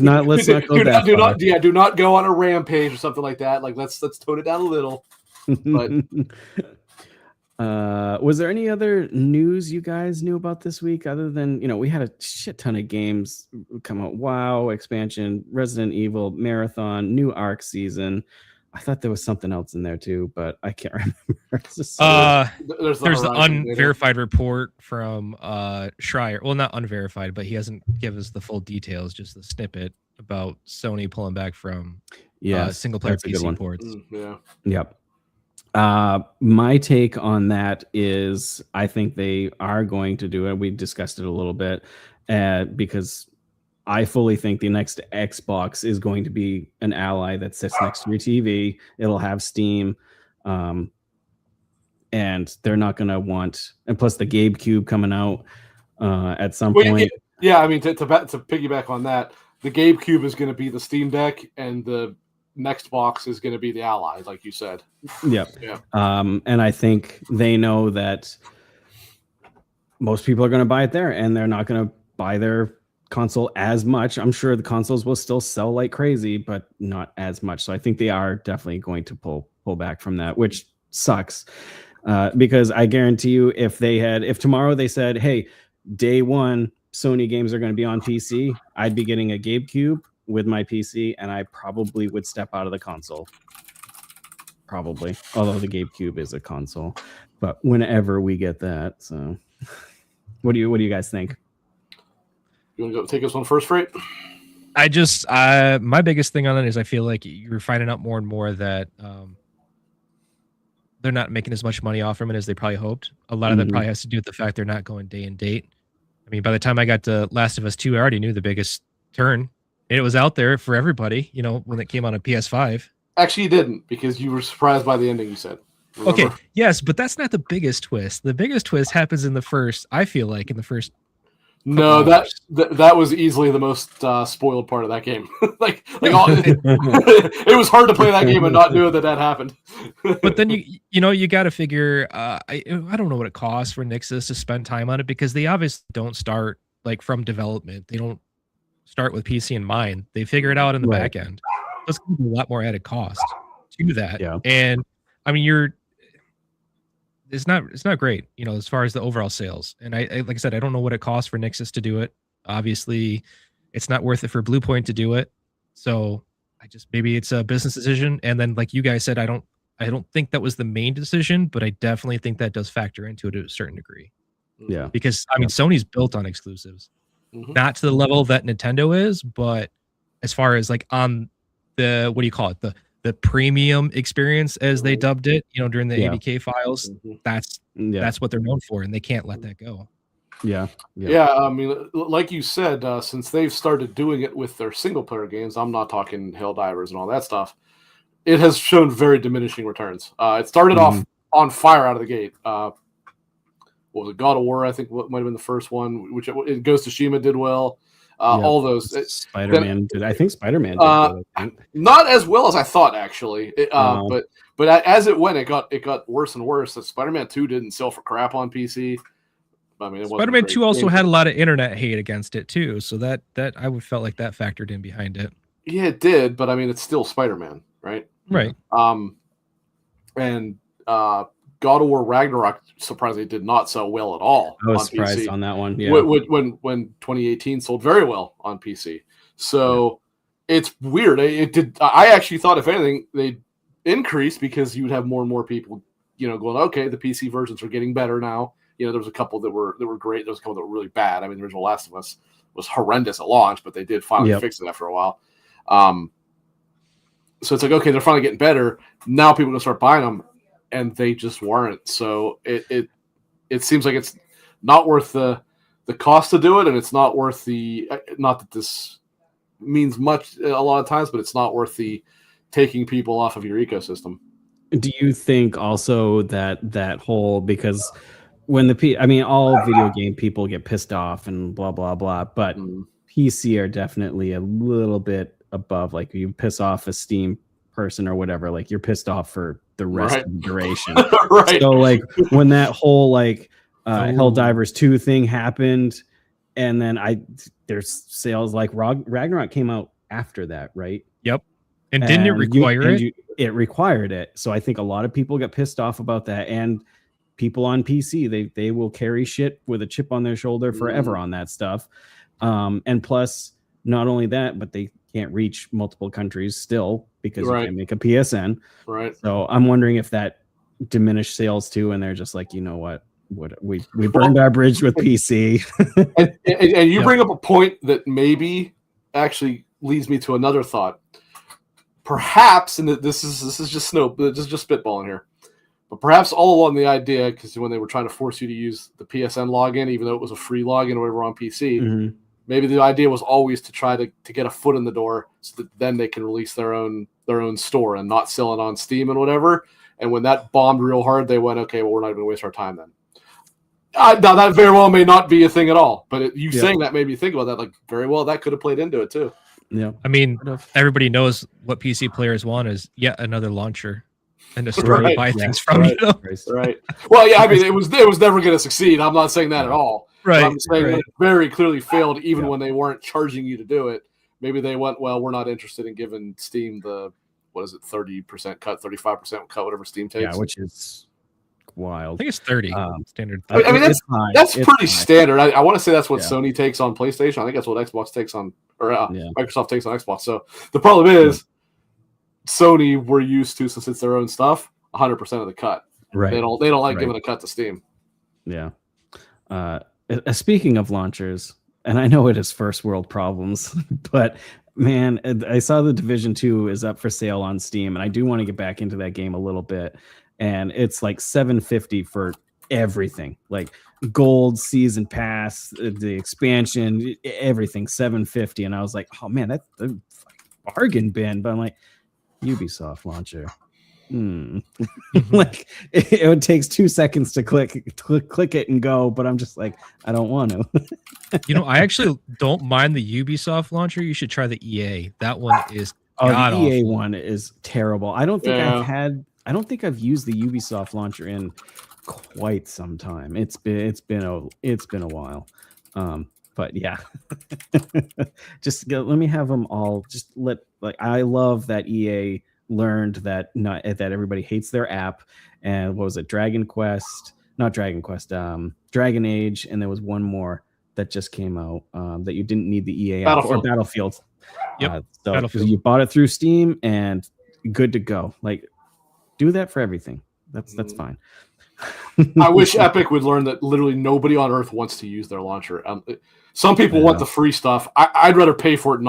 not go that far. Do not go on a rampage or something like that. Like let's tone it down a little. But was there any other news you guys knew about this week other than we had a shit ton of games come out? WoW expansion, Resident Evil Marathon, new Arc season. I thought there was something else in there too, but I can't remember. There's the unverified report from Schreier. Well, not unverified, but he hasn't given us the full details, just the snippet about Sony pulling back from single player PC ports. Yep. My take on that is I think they are going to do it. We discussed it a little bit because I fully think the next Xbox is going to be an Ally that sits next to your TV. It'll have Steam, and they're not going to want. And plus, the GameCube coming out at some point. Yeah, I mean, to piggyback on that, the GameCube is going to be the Steam Deck, and the next box is going to be the Ally, like you said. Yep. Yeah. And I think they know that most people are going to buy it there, and they're not going to buy their console as much. I'm sure the consoles will still sell like crazy, but not as much. So I think they are definitely going to pull back from that, which sucks. Because I guarantee you, if tomorrow they said, hey, day one, Sony games are going to be on PC, I'd be getting a GameCube with my PC, and I probably would step out of the console. Probably. Although the GameCube is a console. But whenever we get that, so what do you guys think? You want to go take this one first, Freight? I just my biggest thing on it is I feel like you're finding out more and more that they're not making as much money off from it as they probably hoped. A lot of that probably has to do with the fact they're not going day and date. I mean, by the time I got to Last of Us 2, I already knew the biggest turn. It was out there for everybody, when it came on a PS5. Actually, you didn't, because you were surprised by the ending, you said. Remember? Okay, yes, but that's not the biggest twist. The biggest twist happens in the first No, that was easily the most spoiled part of that game. It was hard to play that game and not know that happened. But then you got to figure. I don't know what it costs for Nixxes to spend time on it, because they obviously don't start like from development. They don't start with PC in mind. They figure it out in the back end. There's going to be a lot more added cost to that. Yeah. And I mean, it's not great, as far as the overall sales. And I like I said, I don't know what it costs for Nixxes to do it. Obviously, it's not worth it for Bluepoint to do it. So maybe it's a business decision. And then, like you guys said, I don't think that was the main decision, but I definitely think that does factor into it to a certain degree. Yeah. Because I mean, Sony's built on exclusives, not to the level that Nintendo is, but as far as like on the, what do you call it? The premium experience, as they dubbed it, during the ABK files, that's what they're known for, and they can't let that go. Yeah. I mean, like you said, since they've started doing it with their single player games, I'm not talking Helldivers and all that stuff, it has shown very diminishing returns. It started off on fire out of the gate. What was it? God of War, I think, might have been the first one, which Ghost of Tsushima did well. All those. Spider-Man did. I think Spider-Man did well, not as well as I thought, actually. But as it went, it got worse and worse. Spider-Man 2 didn't sell for crap on PC. I mean, Spider-Man 2 also had a lot of internet hate against it too, so that I would felt like that factored in behind it. Yeah, it did, but I mean, it's still Spider-Man, right? Right. And God of War Ragnarok surprisingly did not sell well at all. I was surprised PC. On that one. Yeah. When 2018 sold very well on PC. So it's weird. It did. I actually thought, if anything, they'd increase, because you would have more and more people, going, okay, the PC versions are getting better now. There was a couple that were great. There was a couple that were really bad. I mean, the original Last of Us was horrendous at launch, but they did finally fix it after a while. So it's like, okay, they're finally getting better. Now people are going to start buying them. And they just weren't. So it seems like it's not worth the cost to do it, and it's not worth the, not that this means much a lot of times, but it's not worth the taking people off of your ecosystem. Do you think also that whole, because when all video game people get pissed off and blah blah blah, but PC are definitely a little bit above. Like, you piss off a Steam person or whatever, like, you're pissed off for the rest of the duration. Right. So like when that whole Helldivers 2 thing happened, and then there's sales like Ragnarok came out after that, right? Yep. And didn't it require it? It required it. So I think a lot of people got pissed off about that, and people on PC, they will carry shit with a chip on their shoulder forever on that stuff. And plus, not only that, but they can't reach multiple countries still, because you can't make a PSN. Right. So I'm wondering if that diminished sales too, and they're just like, you know what we burned our bridge with PC. and you bring up a point that maybe actually leads me to another thought. Perhaps, and this is just spitballing here, but perhaps all along the idea, because when they were trying to force you to use the PSN login, even though it was a free login or whatever on PC, Maybe the idea was always to try to get a foot in the door so that then they can release their own store and not sell it on Steam and whatever. And when that bombed real hard, they went, okay, well, we're not going to waste our time then. Now, that very well may not be a thing at all, but saying that made me think about that. Like, very well, that could have played into it too. Yeah. I mean, everybody knows what PC players want is yet another launcher and a store to buy things from. Right. You know? Right. Well, yeah, I mean, it was never going to succeed. I'm not saying that at all. Right. But I'm saying that it very clearly failed even when they weren't charging you to do it. Maybe they went, well, we're not interested in giving Steam the, 30% cut, 35% cut, whatever Steam takes. Yeah, which is wild. I think it's 30 standard. I mean, that's pretty high. standard. I want to say that's what Sony takes on PlayStation. I think that's what Xbox takes on, or Microsoft takes on Xbox. So the problem is, Sony we're used to, since it's their own stuff, 100% of the cut. Right. They don't like giving a cut to Steam. Yeah. Speaking of launchers, and I know it is first world problems, but man, I saw the Division 2 is up for sale on Steam, and I do want to get back into that game a little bit. And it's like $750 for everything, like gold, season pass, the expansion, everything, $750. And I was like, oh man, that's a bargain bin. But I'm like, Ubisoft launcher. Like it takes 2 seconds to click it and go, but I'm just like, I don't want to. I actually don't mind the Ubisoft launcher. You should try the EA. That one is the EA one is terrible. I don't think I've used the Ubisoft launcher in quite some time. It's been a while. But yeah, just let me have them all. I love that EA learned that everybody hates their app. And what was it? Dragon Age, and there was one more that just came out that you didn't need the EA app, or Battlefield. Yep. So Battlefield. You bought it through Steam and good to go. Like, do that for everything. That's fine. I wish Epic would learn that literally nobody on earth wants to use their launcher. Some people want the free stuff. I'd rather pay for it and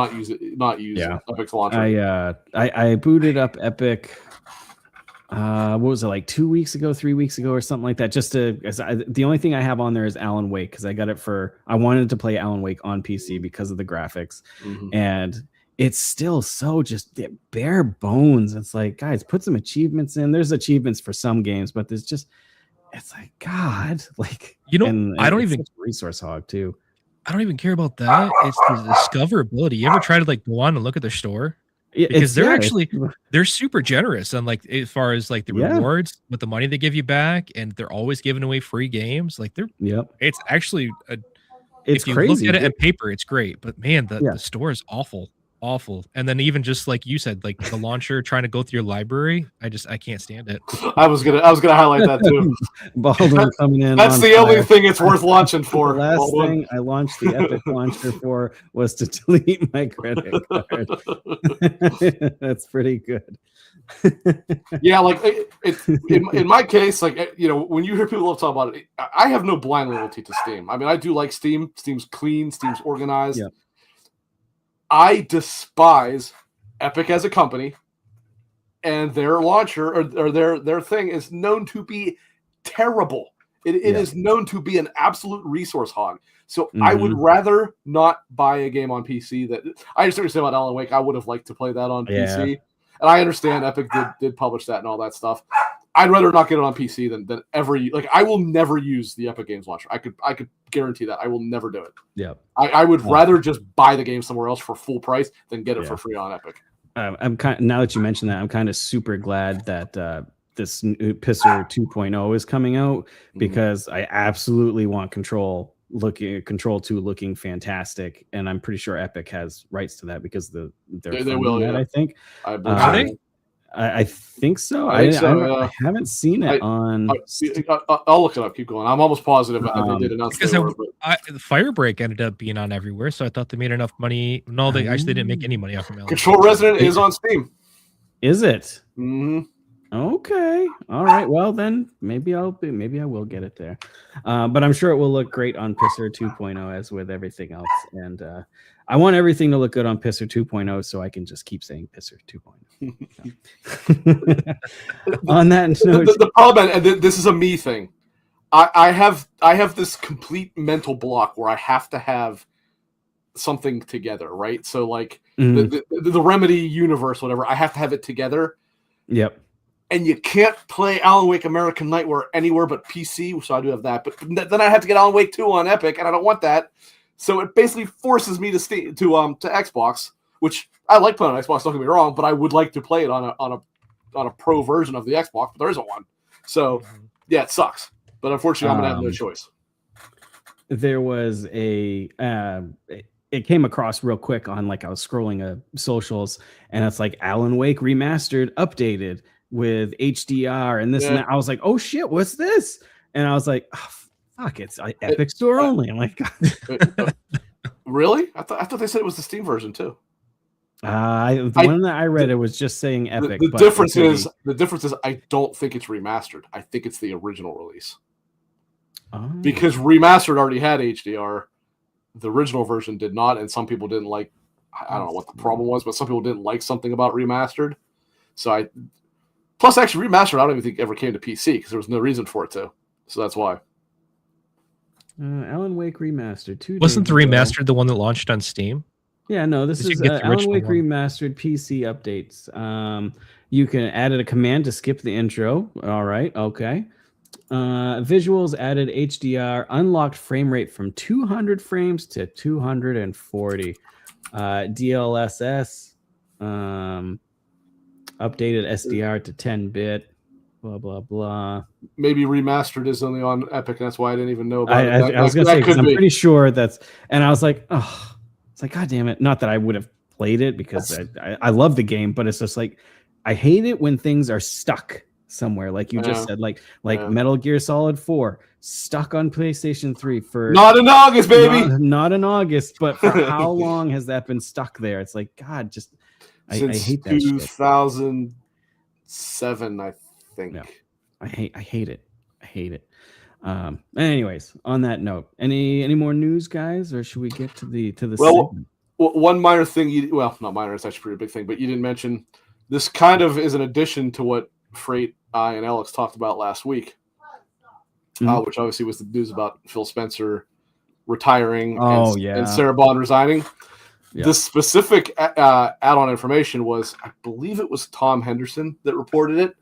not use Epic's launcher. I booted up Epic. What was it, like 2 weeks ago, 3 weeks ago, or something like that? The only thing I have on there is Alan Wake, because I got it I wanted to play Alan Wake on PC because of the graphics, and it's still so just bare bones. It's like, guys, put some achievements in. There's achievements for some games, but it's like, God, like, I don't even resource hog too. I don't even care about that. It's the discoverability. You ever try to like go on and look at their store? Because they're super generous on like as far as like the rewards with the money they give you back, and they're always giving away free games. Like it's actually if you crazy. look at it on paper, it's great, but man, the store is awful. And then even just like you said, like the launcher trying to go through your library, I can't stand it. I was gonna highlight that too. Baldwin coming in. That's the only thing it's worth launching for. The last thing I launched the Epic launcher for was to delete my credit card. That's pretty good. Yeah, like in my case, like when you hear people talk about it, I have no blind loyalty to Steam. I mean, I do like Steam. Steam's clean. Steam's organized. Yeah. I despise Epic as a company, and their launcher or their thing is known to be terrible. It is known to be an absolute resource hog. So I would rather not buy a game on PC. That I understand what you're saying about Alan Wake. I would have liked to play that on PC, and I understand Epic did publish that and all that stuff. I'd rather not get it on PC than ever. Like, I will never use the Epic Games launcher. I could guarantee that I will never do it. Yeah, I would rather just buy the game somewhere else for full price than get it for free on Epic. I'm now that you mentioned that, I'm kind of super glad that this Pisser 2.0 is coming out, because I absolutely want Control 2 looking fantastic, and I'm pretty sure Epic has rights to that because they will. That, I think. I think so. I haven't seen it on. I'll look it up. Keep going. I'm almost positive they did announce because the Firebreak ended up being on everywhere, so I thought they made enough money. No, they actually didn't make any money off of it. Control Resident is on Steam. Is it? Mm-hmm. Okay. All right. Well, then maybe I will get it there. But I'm sure it will look great on Pisser 2.0 as with everything else. And I want everything to look good on Pisser 2.0 so I can just keep saying Pisser 2.0. On that note, the problem, and this is a me thing. I have this complete mental block where I have to have something together, right? So like the Remedy universe, whatever, I have to have it together. Yep. And you can't play Alan Wake American Nightmare anywhere but PC, so I do have that. But then I have to get Alan Wake 2 on Epic, and I don't want that. So it basically forces me to Xbox, which I like playing on Xbox. Don't get me wrong, but I would like to play it on a pro version of the Xbox, but there isn't one. So yeah, it sucks. But unfortunately, I'm gonna have no choice. There was it came across real quick on, like, I was scrolling socials, and it's like Alan Wake Remastered updated with HDR and this and that. I was like, oh shit, what's this? And I was like, oh, fuck, it's Epic Store only. I'm like, really? I thought they said it was the Steam version too. The one that I read, it was just saying Epic. The difference is I don't think it's remastered. I think it's the original release. Because remastered already had HDR, the original version did not, and some people didn't like. I don't know what the problem was, but some people didn't like something about remastered. So plus actually remastered, I don't even think ever came to PC because there was no reason for it to. So that's why. Alan Wake Remastered. Wasn't the remastered the one that launched on Steam? Yeah, no, this is Alan Wake Remastered PC updates. You can add a command to skip the intro. All right, okay. Visuals added HDR, unlocked frame rate from 200 frames to 240. DLSS, updated SDR to 10-bit. Blah blah blah. Maybe remastered is only on Epic. That's why I didn't even know about it. I was gonna say, because I'm pretty sure that's. And I was like, oh, it's like, God damn it! Not that I would have played it because I love the game, but it's just like I hate it when things are stuck somewhere, like you just said, like Metal Gear Solid 4 stuck on PlayStation 3 for not in August, baby. Not in August, but for how long has that been stuck there? It's like, God, just I hate that 2007, I think. Yeah. I hate it. Anyways, on that note, any more news, guys, or should we get to the segment? One minor thing not minor, it's actually a pretty big thing, but you didn't mention this kind of is an addition to what Freight, I, and Alex talked about last week, which obviously was the news about Phil Spencer retiring and Sarah Bond resigning. Yeah. The specific add-on information was, I believe it was Tom Henderson that reported it,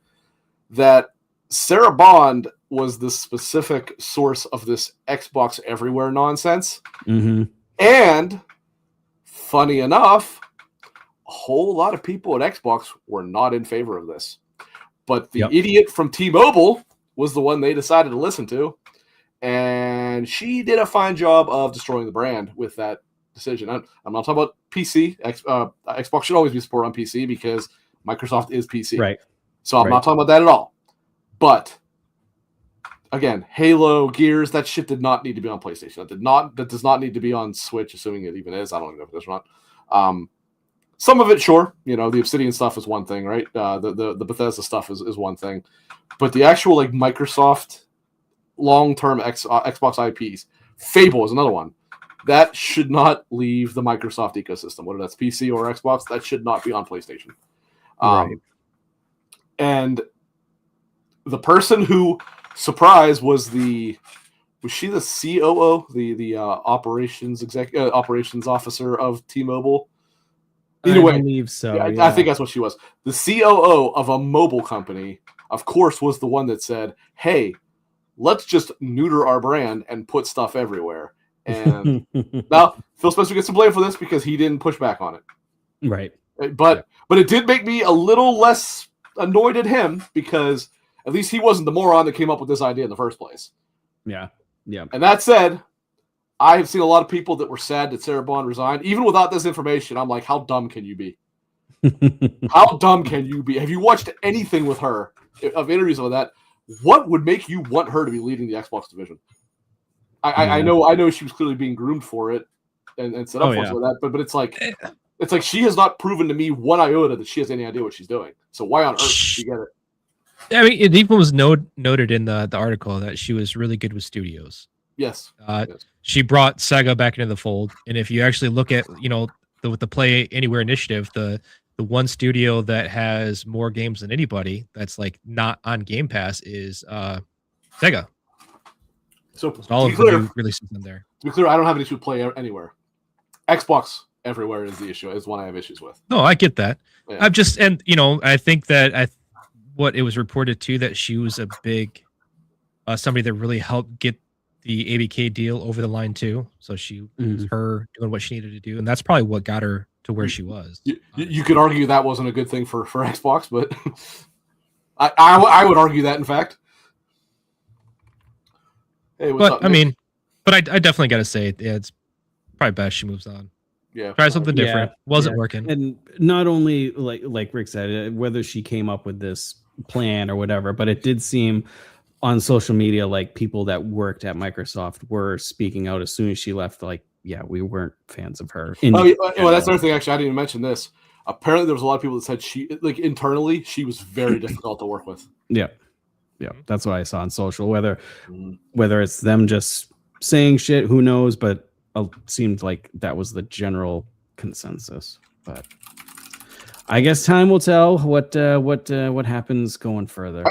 that Sarah Bond was the specific source of this Xbox Everywhere nonsense. Mm-hmm. And funny enough, a whole lot of people at Xbox were not in favor of this. But the idiot from T-Mobile was the one they decided to listen to. And she did a fine job of destroying the brand with that decision. I'm not talking about PC. Xbox should always be supported on PC because Microsoft is PC. Right. So I'm not talking about that at all. But again, Halo, Gears, that shit did not need to be on PlayStation. That does not need to be on Switch, assuming it even is. I don't even know if it is or not. Some of it, sure. You know, the Obsidian stuff is one thing, right? The Bethesda stuff is one thing. But the actual like Microsoft long-term Xbox IPs, Fable is another one. That should not leave the Microsoft ecosystem, whether that's PC or Xbox. That should not be on PlayStation. Right. And the person who, surprise, was she the COO, the operations officer of T-Mobile? Either way, I believe so. Yeah. I think that's what she was. The COO of a mobile company, of course, was the one that said, "Hey, let's just neuter our brand and put stuff everywhere." And now Phil Spencer gets some blame for this because he didn't push back on it. Right. But it did make me a little less annoyed at him because at least he wasn't the moron that came up with this idea in the first place. Yeah. Yeah. And that said, I have seen a lot of people that were sad that Sarah Bond resigned. Even without this information, I'm like, how dumb can you be? How dumb can you be? Have you watched anything with her, of interviews with that? What would make you want her to be leading the Xbox division? I know she was clearly being groomed for it and set up for that, but it's like she has not proven to me one iota that she has any idea what she's doing. So why on earth did she get it? I mean, it even was noted in the article that she was really good with studios. Yes. She brought Sega back into the fold, and if you actually look at with the Play Anywhere initiative, the one studio that has more games than anybody that's like not on Game Pass is Sega. So all of the new releases in there. To be clear, I don't have any issue with Play Anywhere Xbox everywhere is the issue. Is one I have issues with. No, I get that. Yeah. I think that what it was reported too that she was a big somebody that really helped get the ABK deal over the line too. So she was her doing what she needed to do, and that's probably what got her to where she was. You could argue that wasn't a good thing for Xbox, but I would argue that in fact. Hey, what's up, Nick? I definitely got to say, yeah, it's probably best she moves on. Yeah, try something different. Wasn't working, and not only like Rick said, whether she came up with this plan or whatever, but it did seem on social media like people that worked at Microsoft were speaking out as soon as she left. Like, yeah, we weren't fans of her. Well, that's another thing. Actually, I didn't even mention this. Apparently, there was a lot of people that said she, like, internally, she was very difficult to work with. Yeah, that's what I saw on social. Whether it's them just saying shit, who knows? But it seemed like that was the general consensus. But I guess time will tell what happens going further.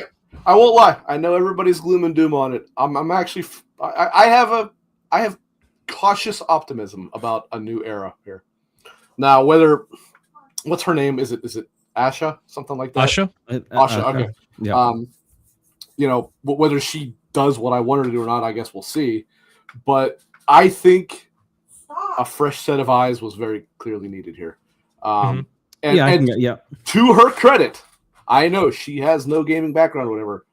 I won't lie. I know everybody's gloom and doom on it. I'm actually I have cautious optimism about a new era here. Now, what's her name? Is it Asha? Something like that? Asha? Asha, okay. Yeah. Whether she does what I want her to do or not, I guess we'll see. But I think a fresh set of eyes was very clearly needed here. And to her credit, I know she has no gaming background or whatever.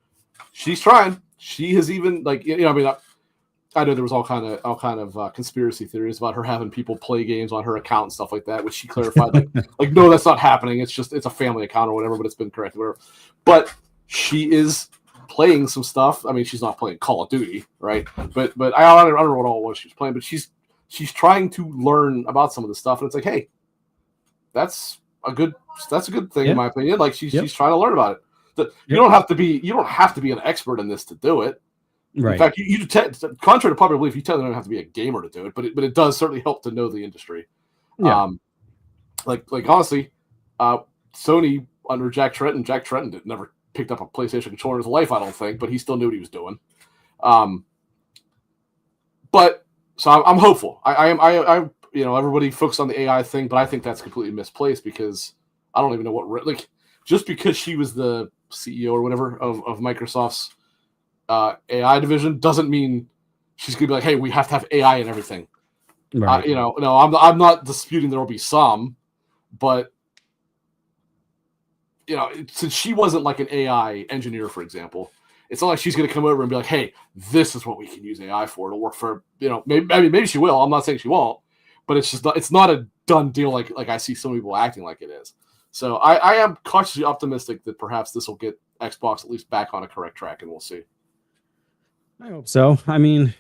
She's trying. She has even I know there was all kind of conspiracy theories about her having people play games on her account and stuff like that, which she clarified like no, that's not happening. It's a family account or whatever, but it's been corrected, whatever. But she is playing some stuff. I mean, she's not playing Call of Duty, right? But I don't know what all it was she was playing, but she's trying to learn about some of the stuff, and it's like, hey, that's a good thing in my opinion. Like she's trying to learn about it. You don't have to be an expert in this to do it. Right. In fact, you contrary to popular belief, you tell them you don't have to be a gamer to do it, but it does certainly help to know the industry. Yeah. Like honestly, Sony under Jack Tretton never picked up a PlayStation controller in his life, I don't think, but he still knew what he was doing. But so I'm hopeful. I everybody focused on the AI thing, but I think that's completely misplaced because I don't even know just because she was the CEO or whatever of Microsoft's AI division doesn't mean she's gonna be like, hey, we have to have AI in everything. Right. No, I'm not disputing there will be some, but since she wasn't like an AI engineer, for example, it's not like she's going to come over and be like, hey, this is what we can use AI for to work for, maybe she will. I'm not saying she won't, but it's not a done deal like I see some people acting like it is. So I am cautiously optimistic that perhaps this will get Xbox at least back on a correct track, and we'll see. I hope so. I mean,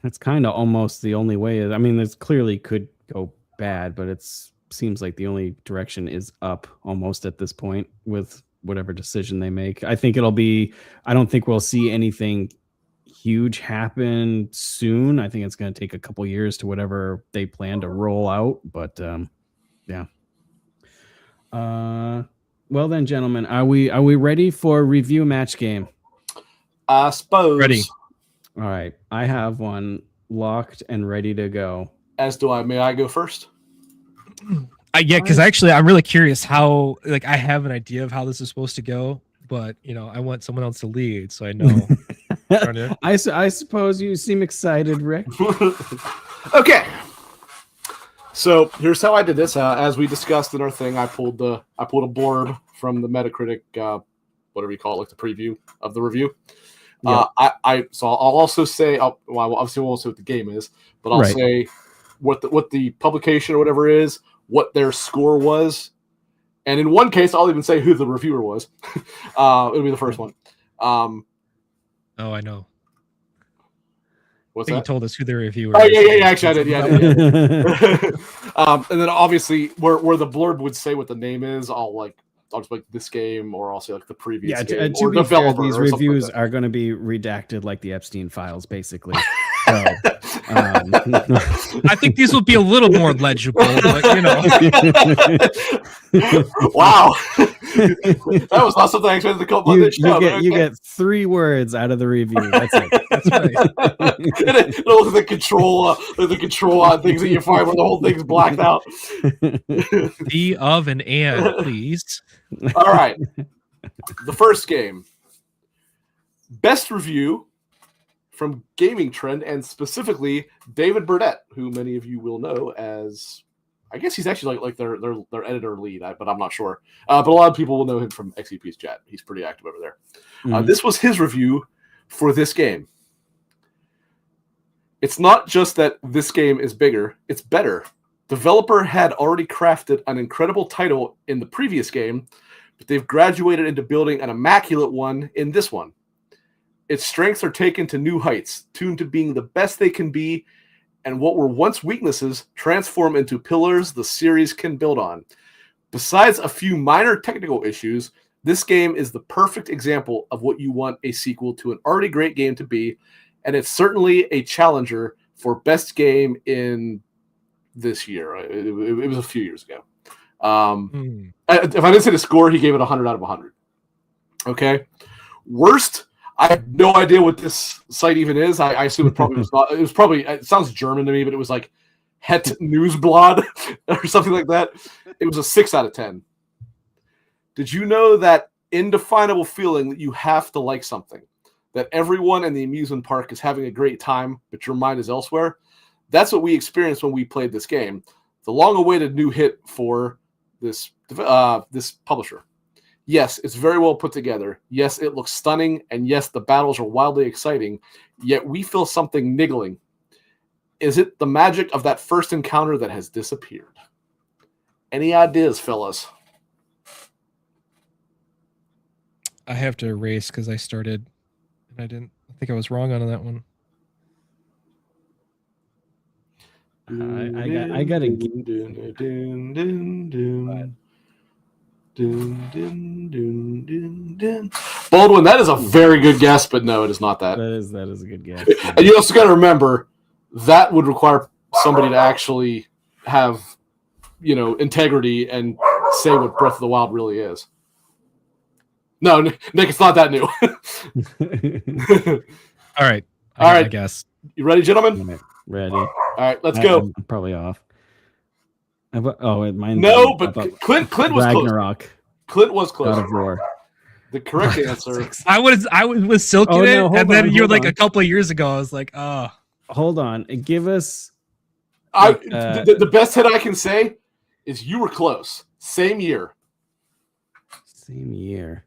it's kind of almost the only way. I mean, this clearly could go bad, but it's seems like the only direction is up almost at this point with whatever decision they make. I don't think we'll see anything huge happen soon. I think it's going to take a couple years to whatever they plan to roll out, but yeah. Well then, gentlemen, are we ready for review match game? I suppose. Ready. All right. I have one locked and ready to go. As do I. May I go first? Because actually I'm really curious how, I have an idea of how this is supposed to go, but I want someone else to lead so I know. I suppose you seem excited, Rick. Okay. So here's how I did this. As we discussed in our thing, I pulled a blurb from the Metacritic, whatever you call it, like the preview of the review. Yeah. So I'll also say, obviously we'll say what the game is, but I'll say what the publication or whatever is, what their score was, and in one case I'll even say who the reviewer was. It'll be the first one. Oh, I know. What's that? You told us who the reviewer. Oh yeah. Actually, I did. Yeah. And then obviously where the blurb would say what the name is, I'll just like this game, or I'll say like the previous game, or developer. These reviews are going to be redacted like the Epstein files, basically. So. I think these will be a little more legible, but Wow. That was not something I expected to come on this show. You get 3 words out of the review. That's it. That's right. The control on things that you find when the whole thing's blacked out. The of and please. All right. The first game. Best review from Gaming Trend, and specifically David Burdett, who many of you will know as, I guess he's actually like their editor lead, but I'm not sure. But a lot of people will know him from XEP's chat. He's pretty active over there. Mm-hmm. This was his review for this game. It's not just that this game is bigger, it's better. Developer had already crafted an incredible title in the previous game, but they've graduated into building an immaculate one in this one. Its strengths are taken to new heights, tuned to being the best they can be, and what were once weaknesses transform into pillars the series can build on. Besides a few minor technical issues, this game is the perfect example of what you want a sequel to an already great game to be, and it's certainly a challenger for best game in this year. It was a few years ago. If I didn't say the score, he gave it 100 out of 100. Okay. Worst, I have no idea what this site even is. I assume it probably was not. It sounds German to me, but it was like Het Nieuwsblad or something like that. It was a 6 out of 10. Did you know that indefinable feeling that you have to like something, that everyone in the amusement park is having a great time, but your mind is elsewhere? That's what we experienced when we played this game. The long-awaited new hit for this publisher. Yes, it's very well put together. Yes, it looks stunning. And yes, the battles are wildly exciting. Yet we feel something niggling. Is it the magic of that first encounter that has disappeared? Any ideas, fellas? I have to erase because I started and I think I was wrong on that one. I got a Baldwin, that is a very good guess, but no, it is not that. That is a good guess. And you also got to remember that would require somebody to actually have, integrity and say what Breath of the Wild really is. No, Nick, it's not that new. All right. I guess. You ready, gentlemen? Ready. All right, let's go. I'm probably off. Mine. No, but Clint was Ragnarok. Close. Clint was close. God of War. The correct answer. I was silking it, and then you were like a couple of years ago. I was like, oh. Hold on. Give us. The best hit I can say is you were close. Same year. Same year.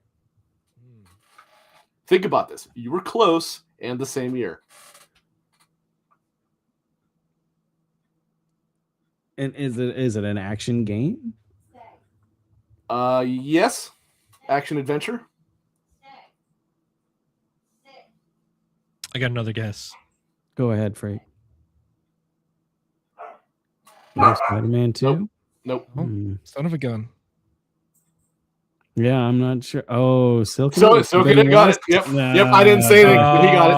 Think about this. You were close and the same year. And is it an action game? Yes. Action adventure. I got another guess. Go ahead, Frank. Spider-Man 2? Nope. Son of a gun. Yeah, I'm not sure. Oh, Silken. Silken got it. Yep. Yep. I didn't say anything, but he got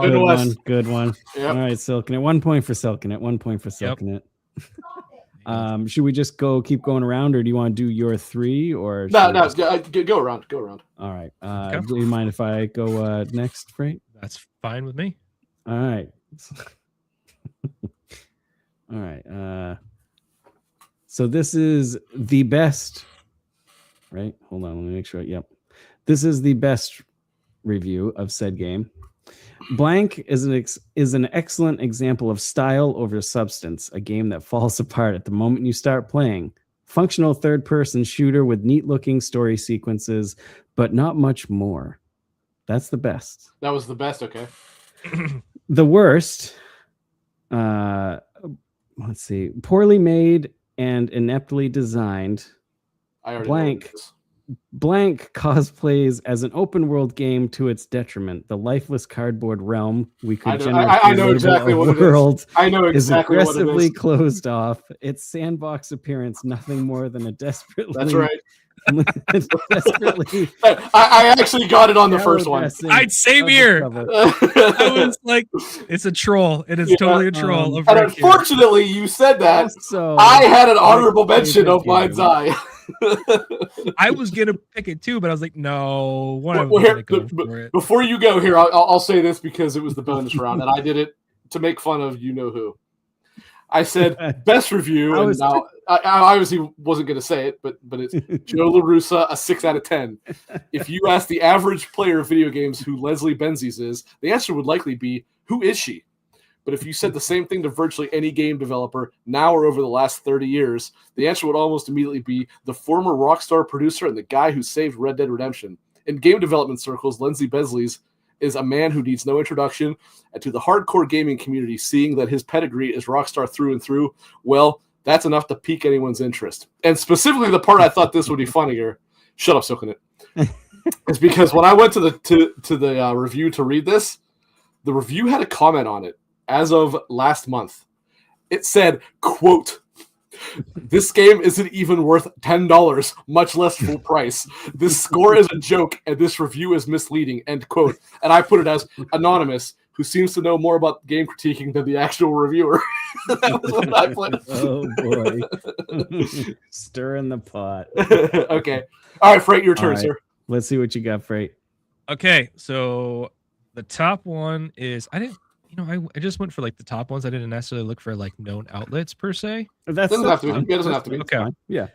it. Good one. Yep. All right, Silken. 1 point for Silken. 1 point for Silken. Yep. Should we just keep going around, or do you want to do your 3? Or no, go around. All right. Do you mind if I go next, Frank? That's fine with me. All right. All right. So this is the best. Right? Hold on. Let me make sure. Yep. This is the best review of said game. Blank is an excellent example of style over substance, a game that falls apart at the moment you start playing. Functional third-person shooter with neat-looking story sequences, but not much more. That's the best. That was the best, okay. The worst, let's see, poorly made and ineptly designed. Blank cosplays as an open world game to its detriment. The lifeless cardboard realm we could generate. I know exactly what it is. I know exactly what it is. Aggressively closed off. Its sandbox appearance, nothing more than a desperately Desperately. I actually got it on the first one. Same here. I was like, it's a troll. It is totally a troll. And unfortunately, you said that. Also, I had an honorable mention of Mind's Eye. I was gonna pick it too, but I was like, no. Before you go here, I'll say this because it was the bonus round, and I did it to make fun of you know who. I said best review, and now I obviously wasn't going to say it, but it's Joe LaRussa, a 6 out of 10. If you ask the average player of video games who Leslie Benzies is, the answer would likely be, who is she? But if you said the same thing to virtually any game developer now or over the last 30 years, the answer would almost immediately be the former Rockstar producer and the guy who saved Red Dead Redemption. In game development circles, Leslie Benzies is a man who needs no introduction, and to the hardcore gaming community, seeing that his pedigree is Rockstar through and through, well, that's enough to pique anyone's interest. And specifically the part I thought this would be funnier, shut up, Soaking It, is because when I went to the review to read this, the review had a comment on it as of last month. It said, quote, "This game isn't even worth $10, much less full price. This score is a joke, and this review is misleading," end quote. And I put it as anonymous, who seems to know more about game critiquing than the actual reviewer. That was what I put. Oh, boy. Stirring the pot. Okay. All right, Freight, your turn, sir. Let's see what you got, Freight. Okay, so the top one is, I just went for like the top ones. I didn't necessarily look for like known outlets per se. That doesn't have to be. It doesn't have to be. Okay. Yeah.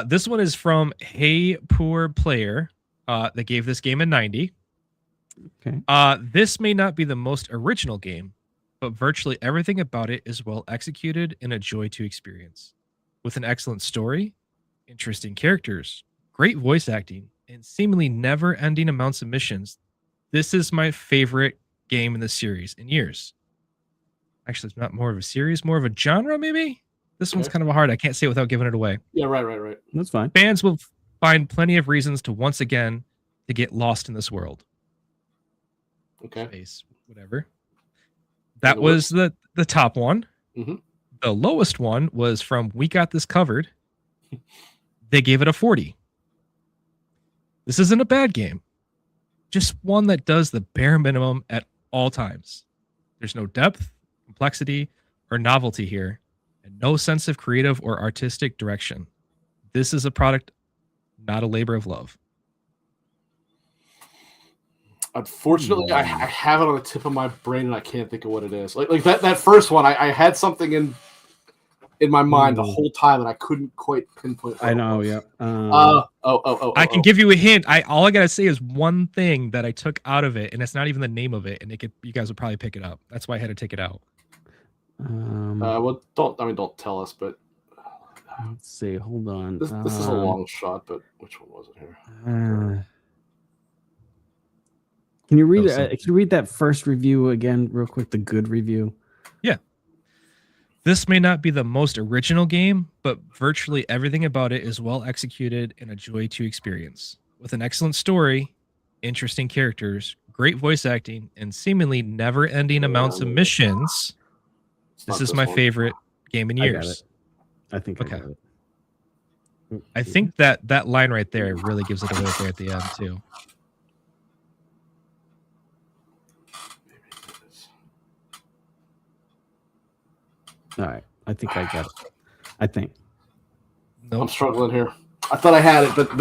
This one is from Hey Poor Player. That gave this game a 90. Okay. This may not be the most original game, but virtually everything about it is well executed and a joy to experience. With an excellent story, interesting characters, great voice acting, and seemingly never-ending amounts of missions, this is my favorite game in the series in years. Actually, it's not more of a series, more of a genre, maybe? This one's kind of hard. I can't say it without giving it away. Yeah, right. That's fine. Fans will find plenty of reasons to once again to get lost in this world. Okay. Space, whatever. That was the top one. Mm-hmm. The lowest one was from We Got This Covered. They gave it a 40. This isn't a bad game. Just one that does the bare minimum at all times. There's no depth, complexity, or novelty here, and no sense of creative or artistic direction. This is a product, not a labor of love. Unfortunately, I have it on the tip of my brain and I can't think of what it is. Like that first one, I had something in my mind the whole time and I couldn't quite pinpoint. I know, yeah. I can give you a hint. All I gotta say is one thing that I took out of it, and it's not even the name of it, and you guys would probably pick it up. That's why I had to take it out. Well, don't tell us, but let's see. Hold on. This is a long shot, but which one was it here? Can you read Can you read that first review again, real quick? The good review. Yeah. This may not be the most original game, but virtually everything about it is well executed and a joy to experience. With an excellent story, interesting characters, great voice acting, and seemingly never-ending amounts of missions, this is my favorite game in years. I think okay. I think that line right there really gives it away there at the end too. All right, I think I got it. I think. Nope. I'm struggling here. I thought I had it, but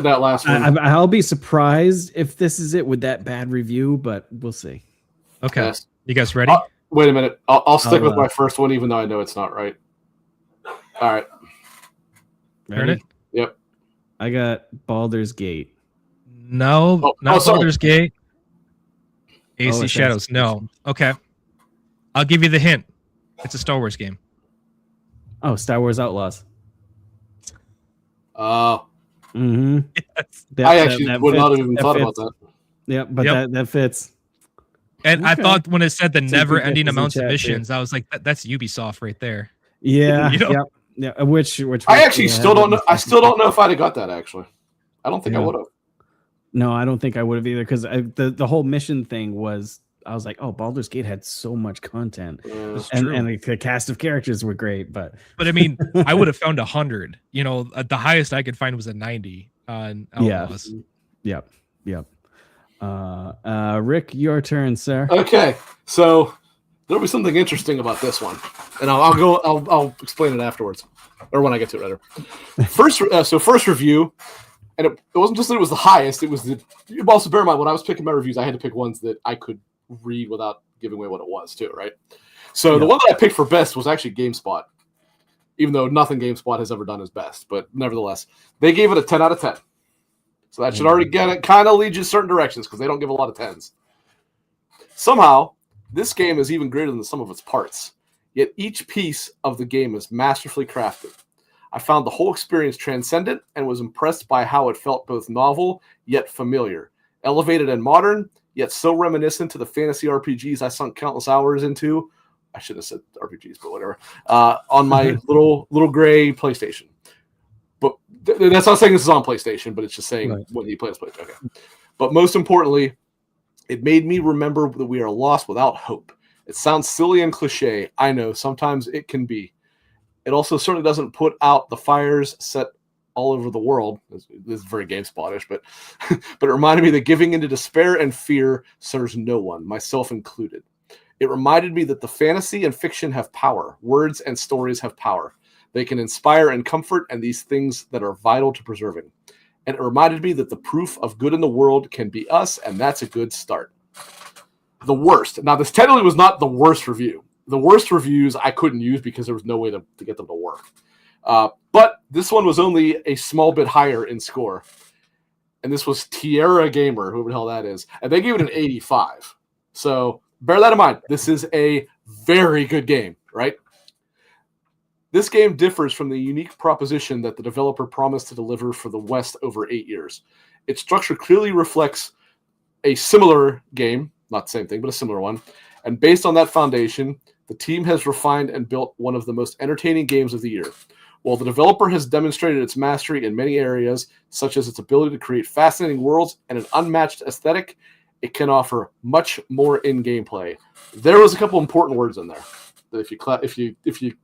that last one. I'll be surprised if this is it with that bad review, but we'll see. Okay, yes. You guys ready? Wait a minute. I'll stick with my first one, even though I know it's not right. All right. Ready? Yep. I got Baldur's Gate. No, not Baldur's Gate. AC Shadows. No. Okay. I'll give you the hint. It's a Star Wars game. Oh, Star Wars Outlaws. Oh. Mm-hmm. Yes. I actually would not have even thought about that. Yeah, but that fits. And I thought when it said the never-ending amounts of missions, I was like, that's Ubisoft right there. Yeah. Yeah. Which I actually still don't know. I still don't know if I'd have got that. Actually, I don't think I would have. No, I don't think I would have either, because the whole mission thing was I was like, oh, Baldur's Gate had so much content, That's and true. the cast of characters were great, but I mean, I would have found 100. You know, the highest I could find was a 90 on Outlaws. Yep. Rick, your turn, sir. Okay, so there'll be something interesting about this one, and I'll explain it afterwards, or when I get to it, rather. First review, and it wasn't just that it was the highest. It was also bear in mind when I was picking my reviews, I had to pick ones that I could read without giving away what it was too, right? So the one that I picked for best was actually GameSpot, even though nothing GameSpot has ever done is best, but nevertheless, they gave it a 10 out of 10. So that should already get it, kind of lead you in certain directions because they don't give a lot of 10s. Somehow, this game is even greater than the sum of its parts. Yet each piece of the game is masterfully crafted. I found the whole experience transcendent and was impressed by how it felt both novel yet familiar, elevated and modern, yet so reminiscent to the fantasy RPGs I sunk countless hours into. I should have said RPGs, but whatever. On my little gray PlayStation. But that's not saying this is on PlayStation, but it's just saying when you play this PlayStation. Okay. But most importantly, it made me remember that we are lost without hope. It sounds silly and cliche. I know, sometimes it can be. It also certainly doesn't put out the fires set all over the world. This is very GameSpot-ish, but it reminded me that giving into despair and fear serves no one, myself included. It reminded me that the fantasy and fiction have power. Words and stories have power. They can inspire and comfort, and these things that are vital to preserving. And it reminded me that the proof of good in the world can be us, and that's a good start. The worst. Now, this technically was not the worst review. The worst reviews I couldn't use because there was no way to get them to work. But this one was only a small bit higher in score. And this was Tierra Gamer, whoever the hell that is. And they gave it an 85. So bear that in mind. This is a very good game, right? This game differs from the unique proposition that the developer promised to deliver for the West over 8 years. Its structure clearly reflects a similar game, not the same thing, but a similar one. And based on that foundation, the team has refined and built one of the most entertaining games of the year. While the developer has demonstrated its mastery in many areas, such as its ability to create fascinating worlds and an unmatched aesthetic, it can offer much more in gameplay. There was a couple important words in there that if you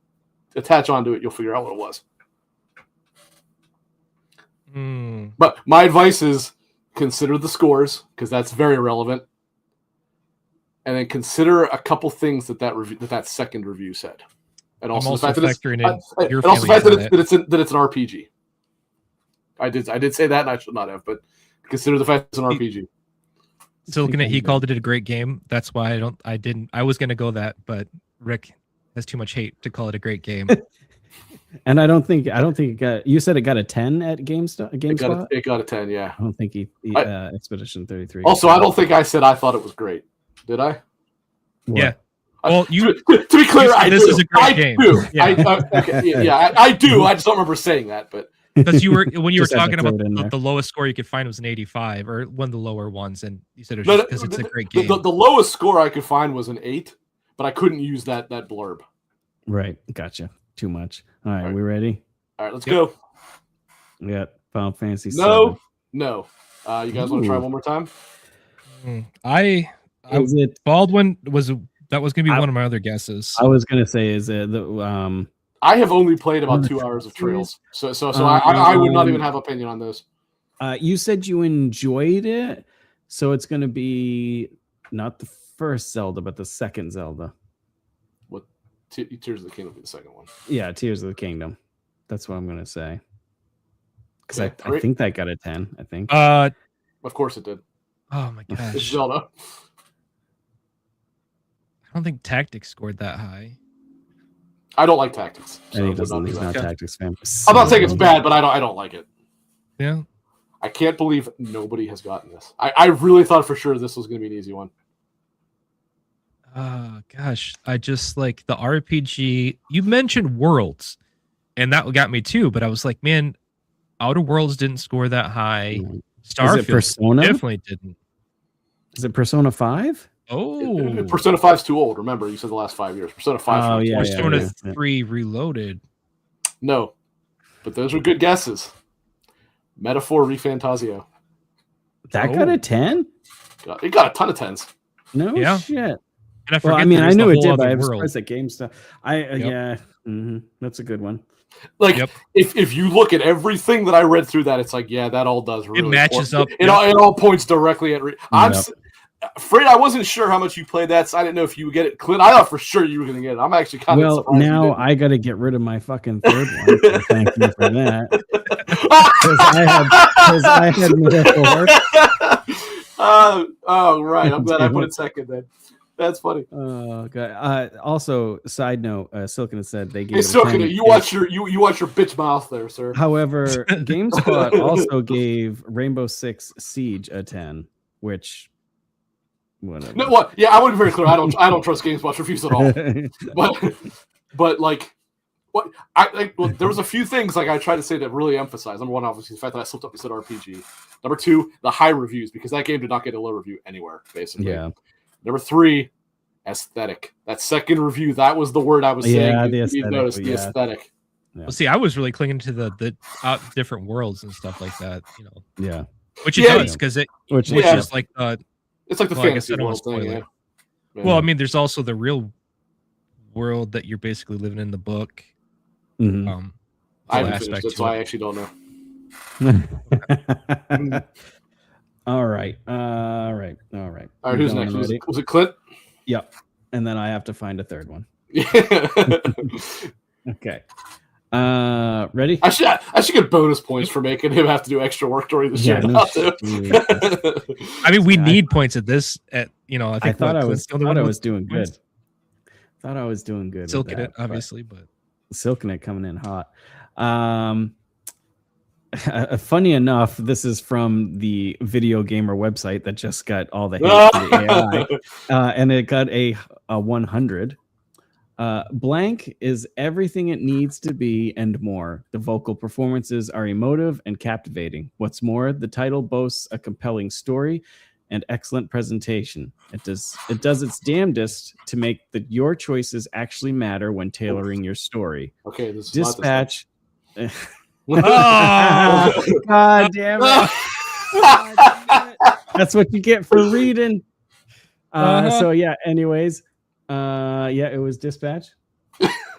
attach onto it, you'll figure out what it was. But my advice is consider the scores, because that's very relevant. And then consider a couple things that second review said. And also the fact that it's an RPG. I did say that, and I should not have, but consider the fact it's an RPG. So looking at, he called it a great game. That's why I was going to go that, but Rick has too much hate to call it a great game. And I don't think it got. You said it got a 10 at GameSpot. It got a 10. Yeah. I don't think Expedition 33. Also, I don't think I said I thought it was great. Did I? What? Yeah. Well, to be clear, this is a great game. Yeah. I do. I just don't remember saying that, but because when you were talking about the lowest score you could find was an 85, or one of the lower ones, and you said it was because it's a great game. The lowest score I could find was an 8, but I couldn't use that blurb. Right. Gotcha. Too much. All right. We ready? All right. Let's go. Yeah. Final Fantasy 7. No. You guys want to try one more time? Baldwin was going to be one of my other guesses. I was going to say, is it the I have only played about 2 hours of Trails, so I would not even have opinion on this. You said you enjoyed it, so it's going to be not the first Zelda, but the second Zelda. What? Tears of the Kingdom will be the second one. Yeah, Tears of the Kingdom. That's what I'm going to say. Because I think that got a 10. I think. Of course it did. Oh my gosh. It's Zelda. I don't think Tactics scored that high. I don't like Tactics. So he's not a Tactics fan. I'm not saying it's bad, but I don't like it. Yeah. I can't believe nobody has gotten this. I really thought for sure this was going to be an easy one. Gosh. I just like the RPG. You mentioned Worlds, and that got me too, but I was like, man, Outer Worlds didn't score that high. Starfield definitely didn't. Is it Persona 5? Oh, Persona 5's too old. Remember, you said the last 5 years. Persona 5. Oh, yeah. Persona 3 Reloaded. No, but those were good guesses. Metaphor ReFantasio. That got a 10? It got a ton of 10s. No shit. And I well, I mean, I knew it did, but I was surprised at GameStop. That's a good one. Like, if you look at everything that I read through that, it's like, yeah, that all does really. It matches up. It all points directly at. I'm afraid I wasn't sure how much you played that, so I didn't know if you would get it. Clint, I thought for sure you were going to get it. I'm actually kind of surprised. Well, now I got to get rid of my fucking third one. So thank you for that. Because I had before. Oh, right. I'm glad I put it second then. That's funny. Oh god. Also, side note, Silken has said they gave. Hey, Silken, you watch your bitch mouth there, sir. However, GameSpot also gave Rainbow Six Siege a 10, which whatever. No, what? Yeah, I want to be very clear. I don't trust GameSpot's reviews at all. but like, what? Well, there was a few things like I tried to say that really emphasize. Number one, obviously, the fact that I slipped up and said RPG. Number two, the high reviews because that game did not get a low review anywhere, basically. Yeah. Number three, aesthetic. That second review, that was the word I was saying. Yeah, the aesthetic. The aesthetic. Yeah. Well, see, I was really clinging to the different worlds and stuff like that, you know. Yeah. Which it does, because which is like it's like the fantasy world thing. Yeah. Well, I mean, there's also the real world that you're basically living in the book. Mm-hmm. I haven't finished it, so I actually don't know. All right. Who's next? Was it Clint? Yep. And then I have to find a third one. Okay. Ready? I should get bonus points for making him have to do extra work during the show. I mean, we need points at this. I thought I was doing good. Thought I was doing good. Silking it, obviously, but silking it coming in hot. Funny enough, this is from the Video Gamer website that just got all the hate for the AI, and it got a 100. Blank is everything it needs to be and more. The vocal performances are emotive and captivating. What's more, the title boasts a compelling story and excellent presentation. It does its damnedest to make your choices actually matter when tailoring your story. Okay, this is Dispatch. Oh, God damn it. That's what you get for reading. So yeah, anyways, it was Dispatch.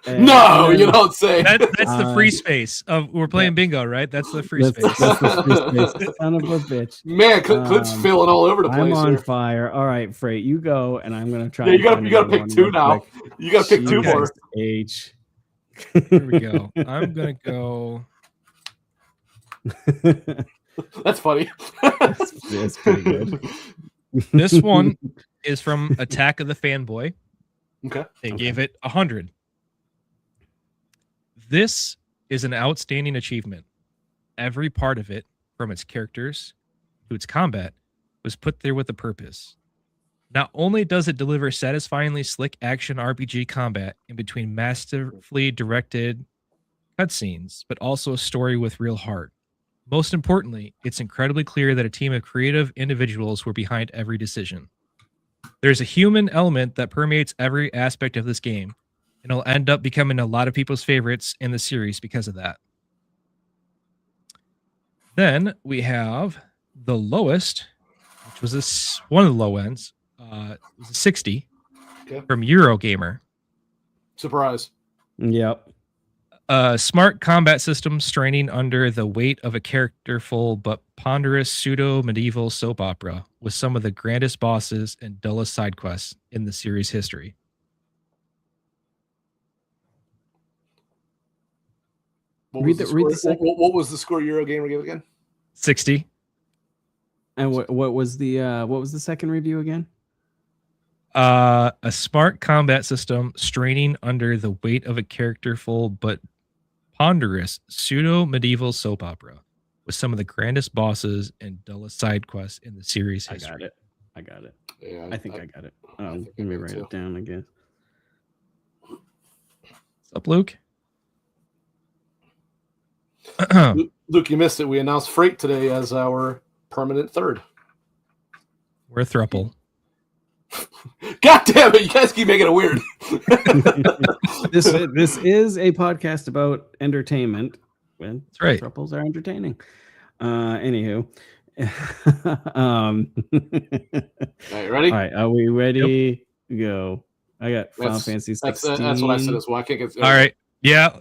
No, you don't say. That's the free space of we're playing bingo, right? That's the free space. That's the free space. Son of a bitch. Man, Clint's feeling all over the place. I'm on here. Fire. All right, Freight, you go, and I'm gonna try. Yeah, you gotta pick two now. Quick. You gotta pick two more. H. Here we go. I'm gonna go. That's funny. That's pretty good. This one is from Attack of the Fanboy. Okay. They gave it 100. This is an outstanding achievement. Every part of it, from its characters to its combat, was put there with a purpose. Not only does it deliver satisfyingly slick action RPG combat in between masterfully directed cutscenes, but also a story with real heart. Most importantly, it's incredibly clear that a team of creative individuals were behind every decision. There's a human element that permeates every aspect of this game, and it'll end up becoming a lot of people's favorites in the series because of that. Then we have the lowest, which was one of the low ends, was a 60 from Eurogamer. Surprise. Yep. A smart combat system straining under the weight of a characterful but ponderous pseudo-medieval soap opera with some of the grandest bosses and dullest side quests in the series' history. What was the score Eurogamer gave again? 60. And what was the second review again? A smart combat system straining under the weight of a characterful but ponderous pseudo-medieval soap opera with some of the grandest bosses and dullest side quests in the series history. I got it. Yeah, I think I got it. Let me write it down again. What's up, Luke? Luke, you missed it. We announced Freight today as our permanent third. We're a throuple. God damn it! You guys keep making it weird. This is a podcast about entertainment. That's right. Thruples are entertaining. Anywho, Right, ready? All right, are we ready? Yep. Go. I got Final Fantasy 16. That's what I said as well. I can't get. All right. Yeah.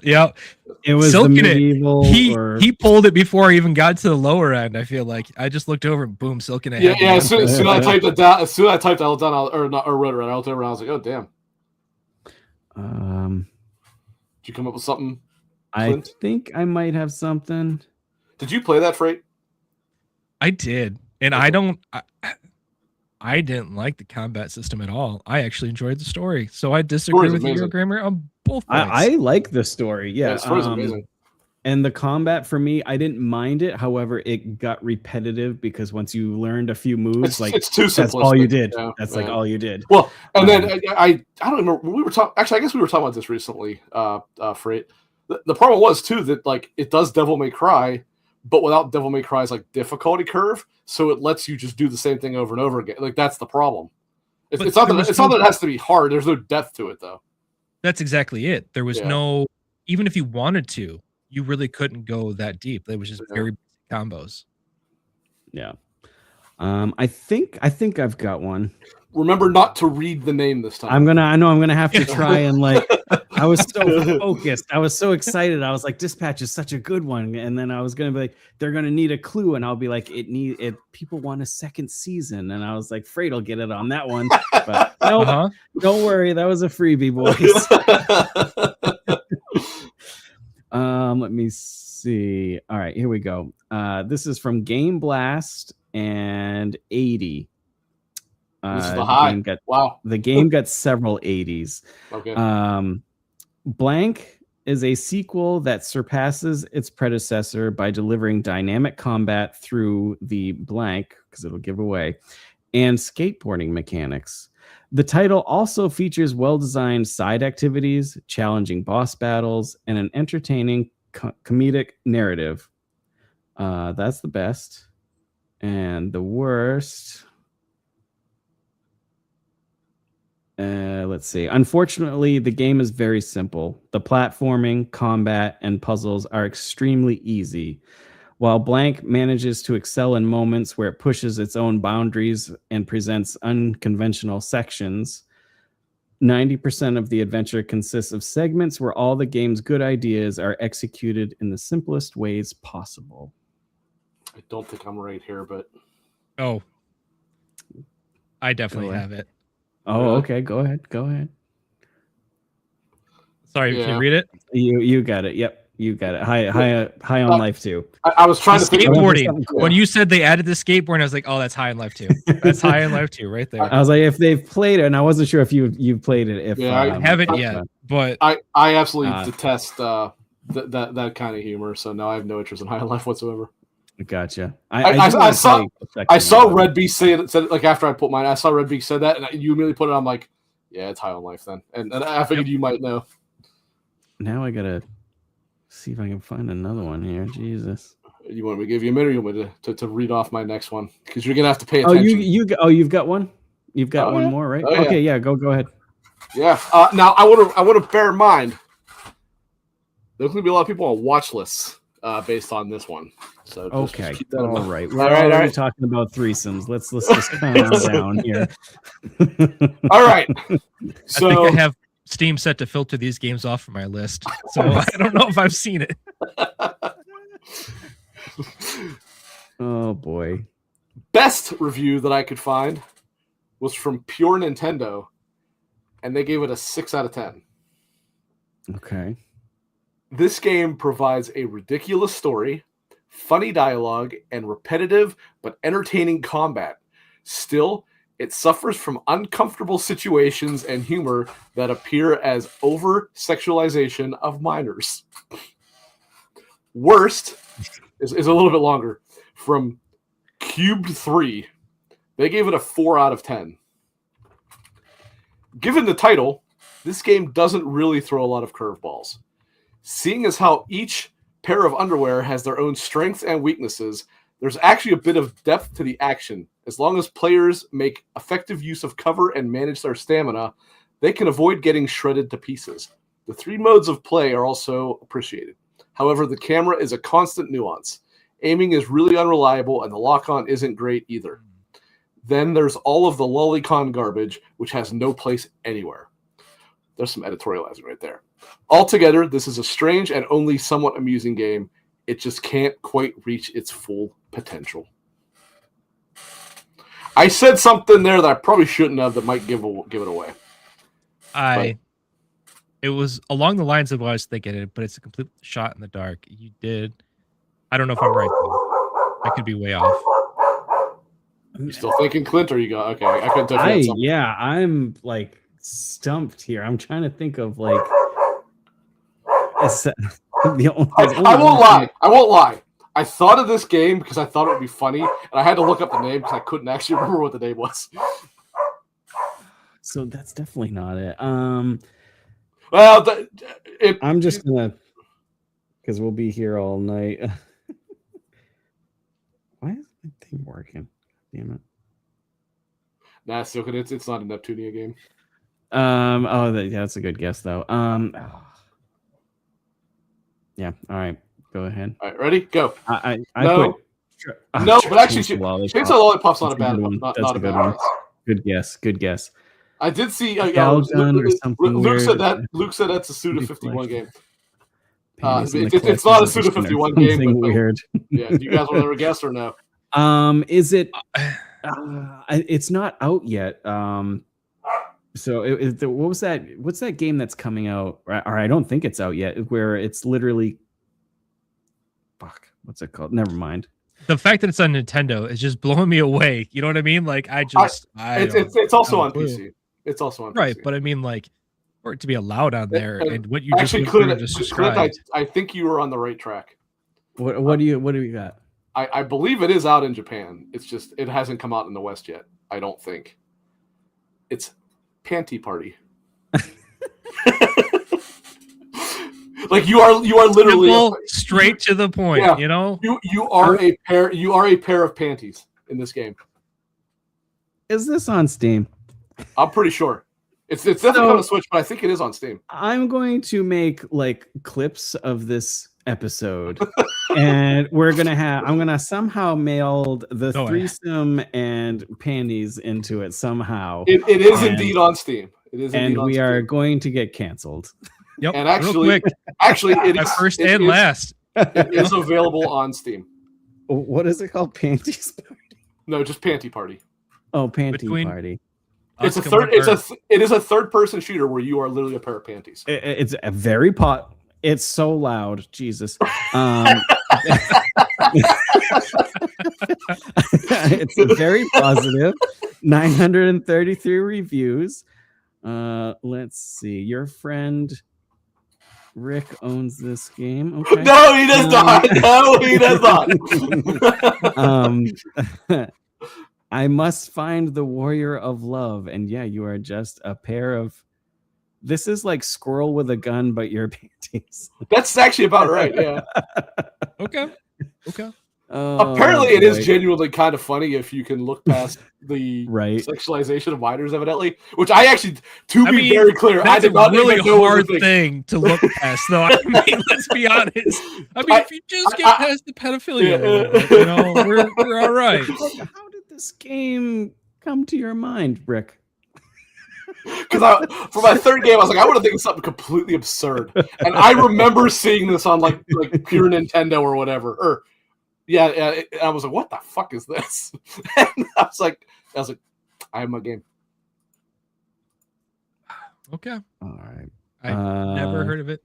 It was Silking the medieval. He pulled it before I even got to the lower end. I feel like I just looked over and boom, Silking it. Yeah. As soon as I typed it down, as soon as I typed it down, or wrote it around, I looked over and I was like, oh damn. Did you come up with something, Clint? I think I might have something. Did you play that, Freight? I did, and I didn't like the combat system at all. I actually enjoyed the story, so I disagree with you, Grammar, on both points. I like the story. Yeah, the story's amazing. And the combat for me, I didn't mind it. However, it got repetitive because once you learned a few moves, it's too simplistic. That's all you did. Yeah, that's like all you did. Well, and then I don't remember. We were talking. Actually, I guess we were talking about this recently. Freight. The problem was too that like it does Devil May Cry, but without Devil May Cry's like difficulty curve, so it lets you just do the same thing over and over again. Like that's the problem. It's not that it has to be hard. There's no depth to it though. That's exactly it. There was no, even if you wanted to, you really couldn't go that deep. It was just very basic combos. Yeah. I think I've got one. Remember not to read the name this time. I know I'm gonna have to try and like. I was so focused. I was so excited. I was like, Dispatch is such a good one. And then I was gonna be like, they're gonna need a clue, and I'll be like, people want a second season. And I was like, Freight will get it on that one. But no, don't worry, that was a freebie, boys. Let me see. All right, here we go. This is from Game Blast and 80. This is the high. The game got several 80s. Okay. Blank is a sequel that surpasses its predecessor by delivering dynamic combat through the blank, because it'll give away, and skateboarding mechanics. The title also features well-designed side activities, challenging boss battles, and an entertaining comedic narrative. That's the best. And the worst... let's see. Unfortunately, the game is very simple. The platforming, combat, and puzzles are extremely easy. While Blank manages to excel in moments where it pushes its own boundaries and presents unconventional sections, 90% of the adventure consists of segments where all the game's good ideas are executed in the simplest ways possible. I don't think I'm right here, but... Oh. I definitely have it. Oh, okay. Go ahead. Sorry, can you read it? You got it. Yep, you got it. High on life too. I was trying to think skateboarding. When you said they added the skateboarding, I was like, oh, that's High on Life 2. That's High on Life 2 right there. I was like, if they've played it, and I wasn't sure if you've played it. I haven't yet, but I absolutely detest that kind of humor. So now I have no interest in High on Life whatsoever. Gotcha. I saw Red Beast said like after I put mine, I saw Red Beast said that, and you immediately put it. I'm like, yeah, it's High on Life then, and I figured you might know. Now I gotta see if I can find another one here. Jesus. You want me to give you a minute, or you want me to read off my next one because you're gonna have to pay attention. You've got one. You've got one more, right? Okay, yeah. Go ahead. Yeah. Now I want to bear in mind there's gonna be a lot of people on watch lists. Based on this one, so okay, all right. We're already talking about threesomes. Let's just calm down here. All right, so I think I have Steam set to filter these games off from my list, so I don't know if I've seen it. Oh boy, best review that I could find was from Pure Nintendo, and they gave it a 6 out of 10. Okay. This game provides a ridiculous story, funny dialogue, and repetitive but entertaining combat. Still, it suffers from uncomfortable situations and humor that appear as over-sexualization of minors. Worst is a little bit longer. From Cubed 3, they gave it a 4 out of 10. Given the title, this game doesn't really throw a lot of curveballs. Seeing as how each pair of underwear has their own strengths and weaknesses, there's actually a bit of depth to the action. As long as players make effective use of cover and manage their stamina, they can avoid getting shredded to pieces. The 3 modes of play are also appreciated. However, the camera is a constant nuance. Aiming is really unreliable, and the lock-on isn't great either. Then there's all of the lolicon garbage, which has no place anywhere. There's some editorializing right there. Altogether, this is a strange and only somewhat amusing game. It just can't quite reach its full potential. I said something there that I probably shouldn't have that might give it away. It was along the lines of what I was thinking, but it's a complete shot in the dark. You did. I don't know if I'm right, though. I could be way off. You still thinking, Clint, or you go, okay, I couldn't touch that. Yeah, I'm like stumped here. I'm trying to think of like. I won't lie. I thought of this game because I thought it would be funny, and I had to look up the name because I couldn't actually remember what the name was. So that's definitely not it. Well, I'm just gonna, because we'll be here all night. Why is my thing working? Damn it! Nah, still, it's not a Neptunia game. That's a good guess though. Yeah. All right. Go ahead. All right. Ready? Go. No, but actually, Chainsaw Lollipop's not a bad one. Not a bad one. Good guess. Good guess. I did see. Or something Luke said that. Luke said that's a Suda 51 game. It's not a Suda 51 game. But weird. Yeah. Do you guys want to guess or no? Is it? It's not out yet. So what was that? What's that game that's coming out? Or I don't think it's out yet. Where it's literally, what's it called? Never mind. The fact that it's on Nintendo is just blowing me away. You know what I mean? Like it's also on PC. It's also on right, PC. But I mean, like, for it to be allowed on there, and what you actually just described. I think you were on the right track. What do you got? I believe it is out in Japan. It's just it hasn't come out in the West yet. I don't think. It's Panty Party. Like you are literally straight to the point. Yeah, you know, you are a pair of panties in this game. Is this on Steam? I'm pretty sure. It's definitely on the Switch, but I think it is on Steam. I'm going to make like clips of this episode, and I'm gonna somehow mail the threesome and panties into it somehow. It is indeed on Steam. It is, and we are going to get canceled. Yep. And actually, it is first and last. It is available on Steam. What is it called? Panties Party? No, just Panty Party. Oh, Panty Party. It's it is a third-person shooter where you are literally a pair of panties. It's a very It's so loud, Jesus. It's very positive. 933 reviews. Let's see. Your friend Rick owns this game. Okay. No, he does not. No, he does not. I must find the warrior of love. And yeah, you are just a pair of. This is like squirrel with a gun, but your panties. That's actually about right. Yeah. Okay. Apparently, it is genuinely kind of funny if you can look past the sexualization of minors, evidently. Which I actually, be very clear, I did not really hard thing to look past, though. I mean, let's be honest. I mean, if you just get past the pedophilia, you know, we're all right. How did this game come to your mind, Rick? Because for my third game, I was like, I want to think of something completely absurd, and I remember seeing this on like pure Nintendo or whatever. Or I was like, what the fuck is this? And I was like, I have my game. Okay, all right. I never heard of it.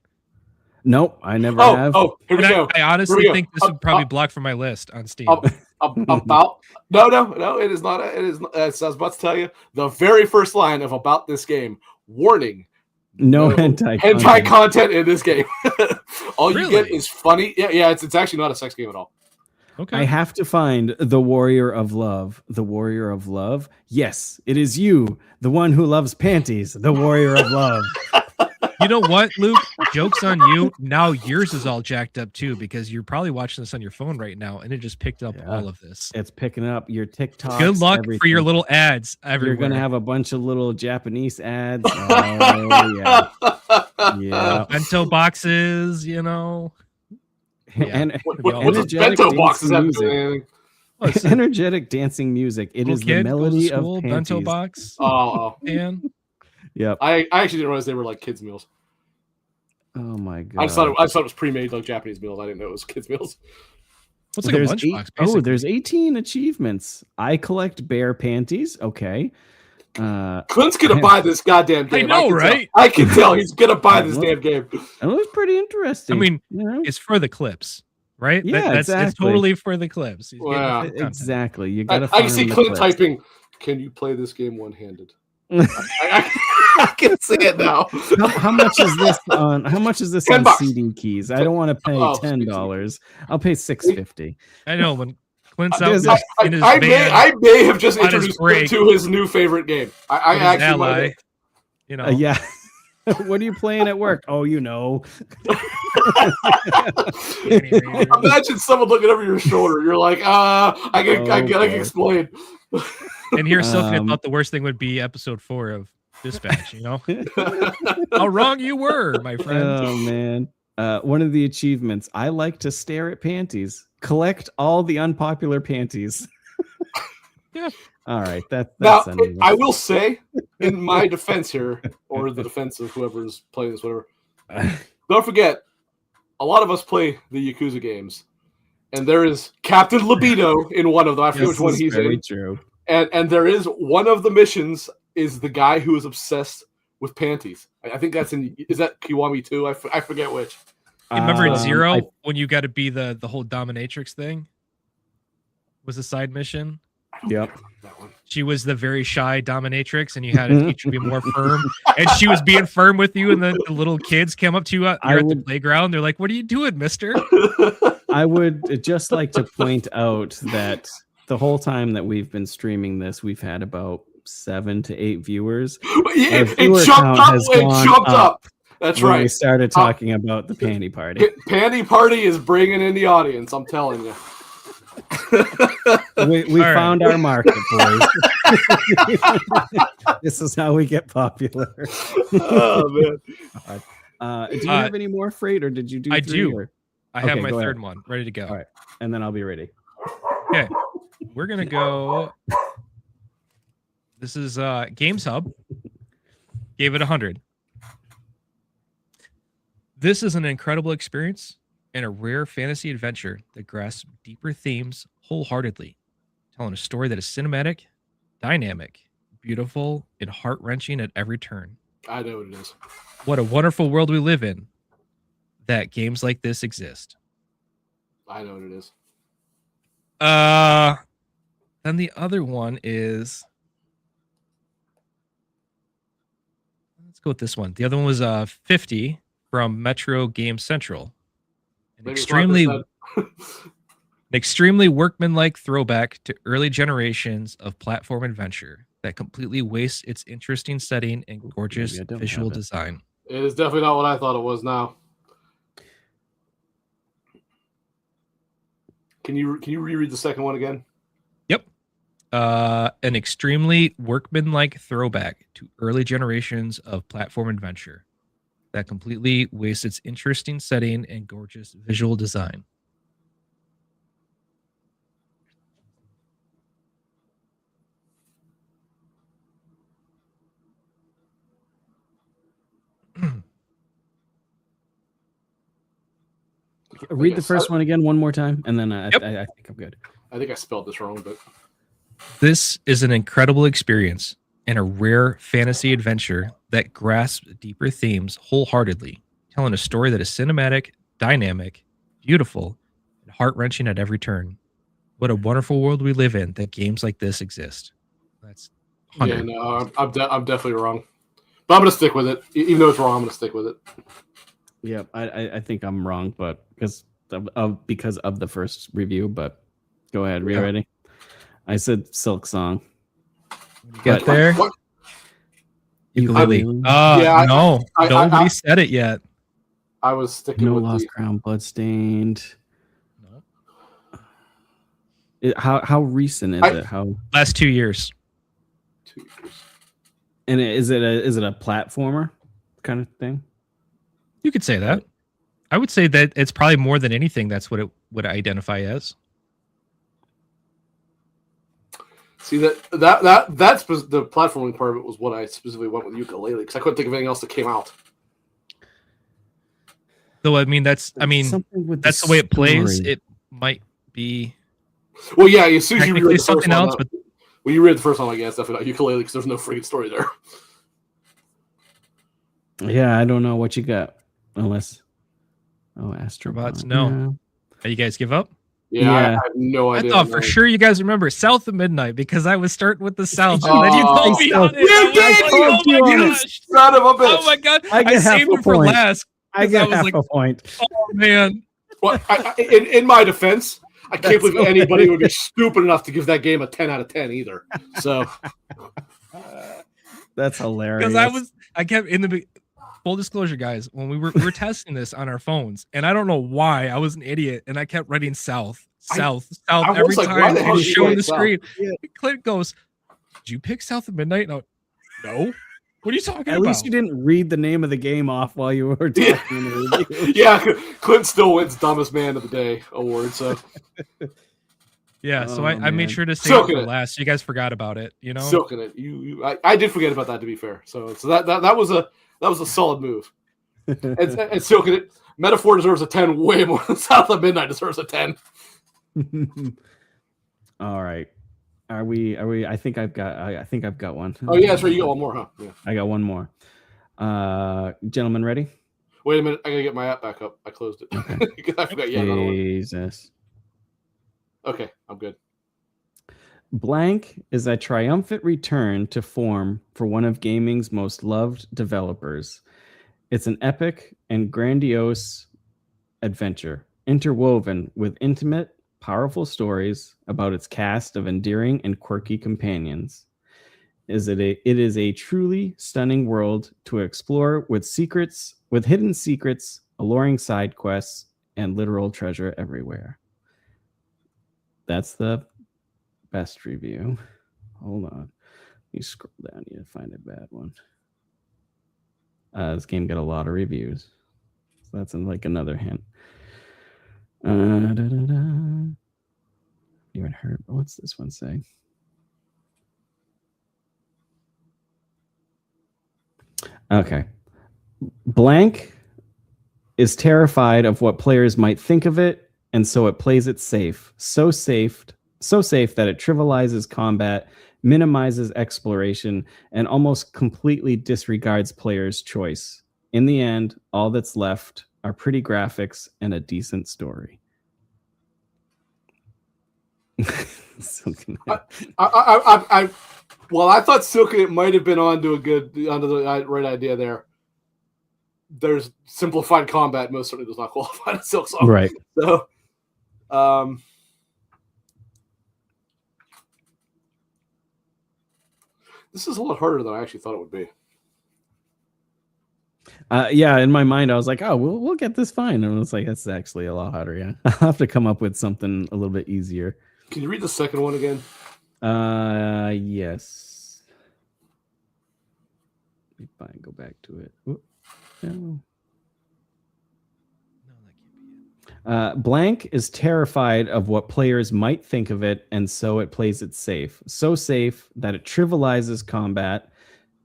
Nope, I never have. Oh, here we go. I honestly think this would probably block from my list on Steam. About no, it is not. It is. As I was about to tell you, the very first line of about this game: warning, no hentai content in this game. All you get is funny. Yeah. It's actually not a sex game at all. Okay. I have to find the warrior of love. The warrior of love. Yes, it is you, the one who loves panties. The warrior of love. You know what, Luke? Joke's on you. Now yours is all jacked up too, because you're probably watching this on your phone right now, and it just picked up all of this. It's picking up your TikTok. Good luck for your little ads everywhere. You're gonna have a bunch of little Japanese ads. Oh yeah, bento boxes. You know. What's this bento boxes have to do with anything? Energetic dancing music. It is the melody of panties. Bento box. And yep. I actually didn't realize they were like kids' meals. Oh my god! I thought it was pre-made like Japanese meals. I didn't know it was kids' meals. What's like a lunchbox? There's 18 achievements. I collect bear panties. Okay. Clint's gonna buy this goddamn game. I know, right? I can tell he's gonna buy this damn game. That was pretty interesting. I mean, it's for the clips. Right? Yeah, that's exactly. It's totally for the clips. Wow. Exactly. You gotta. I can see Clint typing. Can you play this game one-handed? I can see it now. How much is this on? How much is this on CD keys? I don't want to pay $10. I'll pay $6.50. I know when Clint's out in his I van, may have just introduced Clint to his new favorite game. I actually might. You know, yeah. What are you playing at work? Oh, you know. Imagine someone looking over your shoulder. You're like, I can explain. And here, Silken thought the worst thing would be episode 4 of Dispatch. You know, how wrong you were, my friend. Oh man, one of the achievements. I like to stare at panties. Collect all the unpopular panties. Yeah. All right, that's now. I will say, in my defense here, or the defense of whoever's playing this, whatever. Don't forget, a lot of us play the Yakuza games, and there is Captain Libido in one of them. I forget which one he's in. Very true. And there is one of the missions is the guy who is obsessed with panties. I think that's in. Is that Kiwami 2? I forget which. You remember in Zero when you got to be the whole dominatrix thing? Was a side mission. Yep. She was the very shy dominatrix, and you had to teach her to be more firm. And she was being firm with you, and then the little kids came up to you at the playground. They're like, "What are you doing, mister?" I would just like to point out that the whole time that we've been streaming this, we've had about 7 to 8 viewers. It jumped up. That's right. We started talking about the panty party. Panty party is bringing in the audience. I'm telling you. we found our market, boys. This is how we get popular. Oh man! Do you have any more, Freight, or did you do? I 3, do. or? I have my third one ready to go. All right, and then I'll be ready. Okay, we're gonna go. This is Games Hub. Gave it 100. This is an incredible experience and a rare fantasy adventure that grasps deeper themes wholeheartedly, telling a story that is cinematic, dynamic, beautiful, and heart-wrenching at every turn. I know what it is. What a wonderful world we live in that games like this exist. I know what it is. Then the other one is... Let's go with this one. The other one was 50 from Metro Game Central. An extremely workmanlike throwback to early generations of platform adventure that completely wastes its interesting setting and gorgeous visual design. It is definitely not what I thought it was now. Can you reread the second one again? Yep. An extremely workmanlike throwback to early generations of platform adventure that completely wastes its interesting setting and gorgeous visual design. Read the first one again one more time, and then I think I'm good. I think I spelled this wrong, but... This is an incredible experience and a rare fantasy adventure that grasps deeper themes wholeheartedly, telling a story that is cinematic, dynamic, beautiful, and heart-wrenching at every turn. What a wonderful world we live in that games like this exist. That's 100. Yeah, no, I'm definitely wrong. But I'm going to stick with it. Even though it's wrong, I'm going to stick with it. Yeah, I think I'm wrong, but because of the first review, but go ahead. Are you ready? I said Silk Song. You got there? What? Ukulele. No. Nobody said it yet. I was sticking with Lost Crown, Bloodstained. No. How recent is it? How last 2 years. 2 years. And is it a platformer kind of thing? You could say that. I would say that it's probably more than anything. That's what it would identify as. See that's the platforming part of it was what I specifically went with ukulele because I couldn't think of anything else that came out. So that's the way it plays. It might be. Well, yeah. As soon as you read something else, but you read the first one, I guess definitely not ukulele because there's no freaking story there. Yeah, I don't know what you got unless. Oh, Astrobots. No. Yeah. You guys give up? Yeah, I have no idea. I thought for sure you guys remember South of Midnight because I was starting with the South. And then you told me on it. Oh my gosh. Son of a bitch. Oh my god. I saved it for last. I get half a point. Oh man. Well, in my defense, I can't believe anybody would be stupid enough to give that game a 10 out of 10 either. So that's hilarious. Because I kept in the full disclosure, guys, when we were testing this on our phones, and I don't know why I was an idiot, and I kept writing South every time it was showing the screen. Yeah. Clint goes, "Did you pick South of Midnight?" No. What are you talking about? At least you didn't read the name of the game off while you were talking. Yeah, Clint still wins Dumbest Man of the Day award. So yeah, so I made sure to say it for last. You guys forgot about it, you know. Silking it. I did forget about that, to be fair. So that was a solid move. and Silking it. Metaphor deserves a 10 way more than South of Midnight deserves a 10. All right. Are we I think I've got one. Oh yeah, that's right. You got one more, huh? Yeah. I got one more. Gentlemen, ready? Wait a minute. I gotta get my app back up. I closed it. Okay. Because I forgot you had another one. Jesus. Okay, I'm good. Blank is a triumphant return to form for one of gaming's most loved developers. It's an epic and grandiose adventure, interwoven with intimate, powerful stories about its cast of endearing and quirky companions. It is a truly stunning world to explore with hidden secrets, alluring side quests, and literal treasure everywhere. That's the best review. Hold on. You scroll down, you find a bad one. This game got a lot of reviews. So that's another hint. You haven't heard. What's this one say? Okay. Blank is terrified of what players might think of it, and so it plays it safe. So safe that it trivializes combat, minimizes exploration, and almost completely disregards players' choice. In the end, all that's left are pretty graphics and a decent story. I thought Silken it might have been onto the right idea there. There's simplified combat most certainly does not qualify as Silksong. Right. So this is a lot harder than I actually thought it would be. Yeah, in my mind, I was like, "Oh, we'll get this fine," and it's like, "That's actually a lot harder." Yeah, I'll have to come up with something a little bit easier. Can you read the second one again? Yes. Let me fine. Go back to it. Oop, no. Blank is terrified of what players might think of it, and so it plays it safe. So safe that it trivializes combat,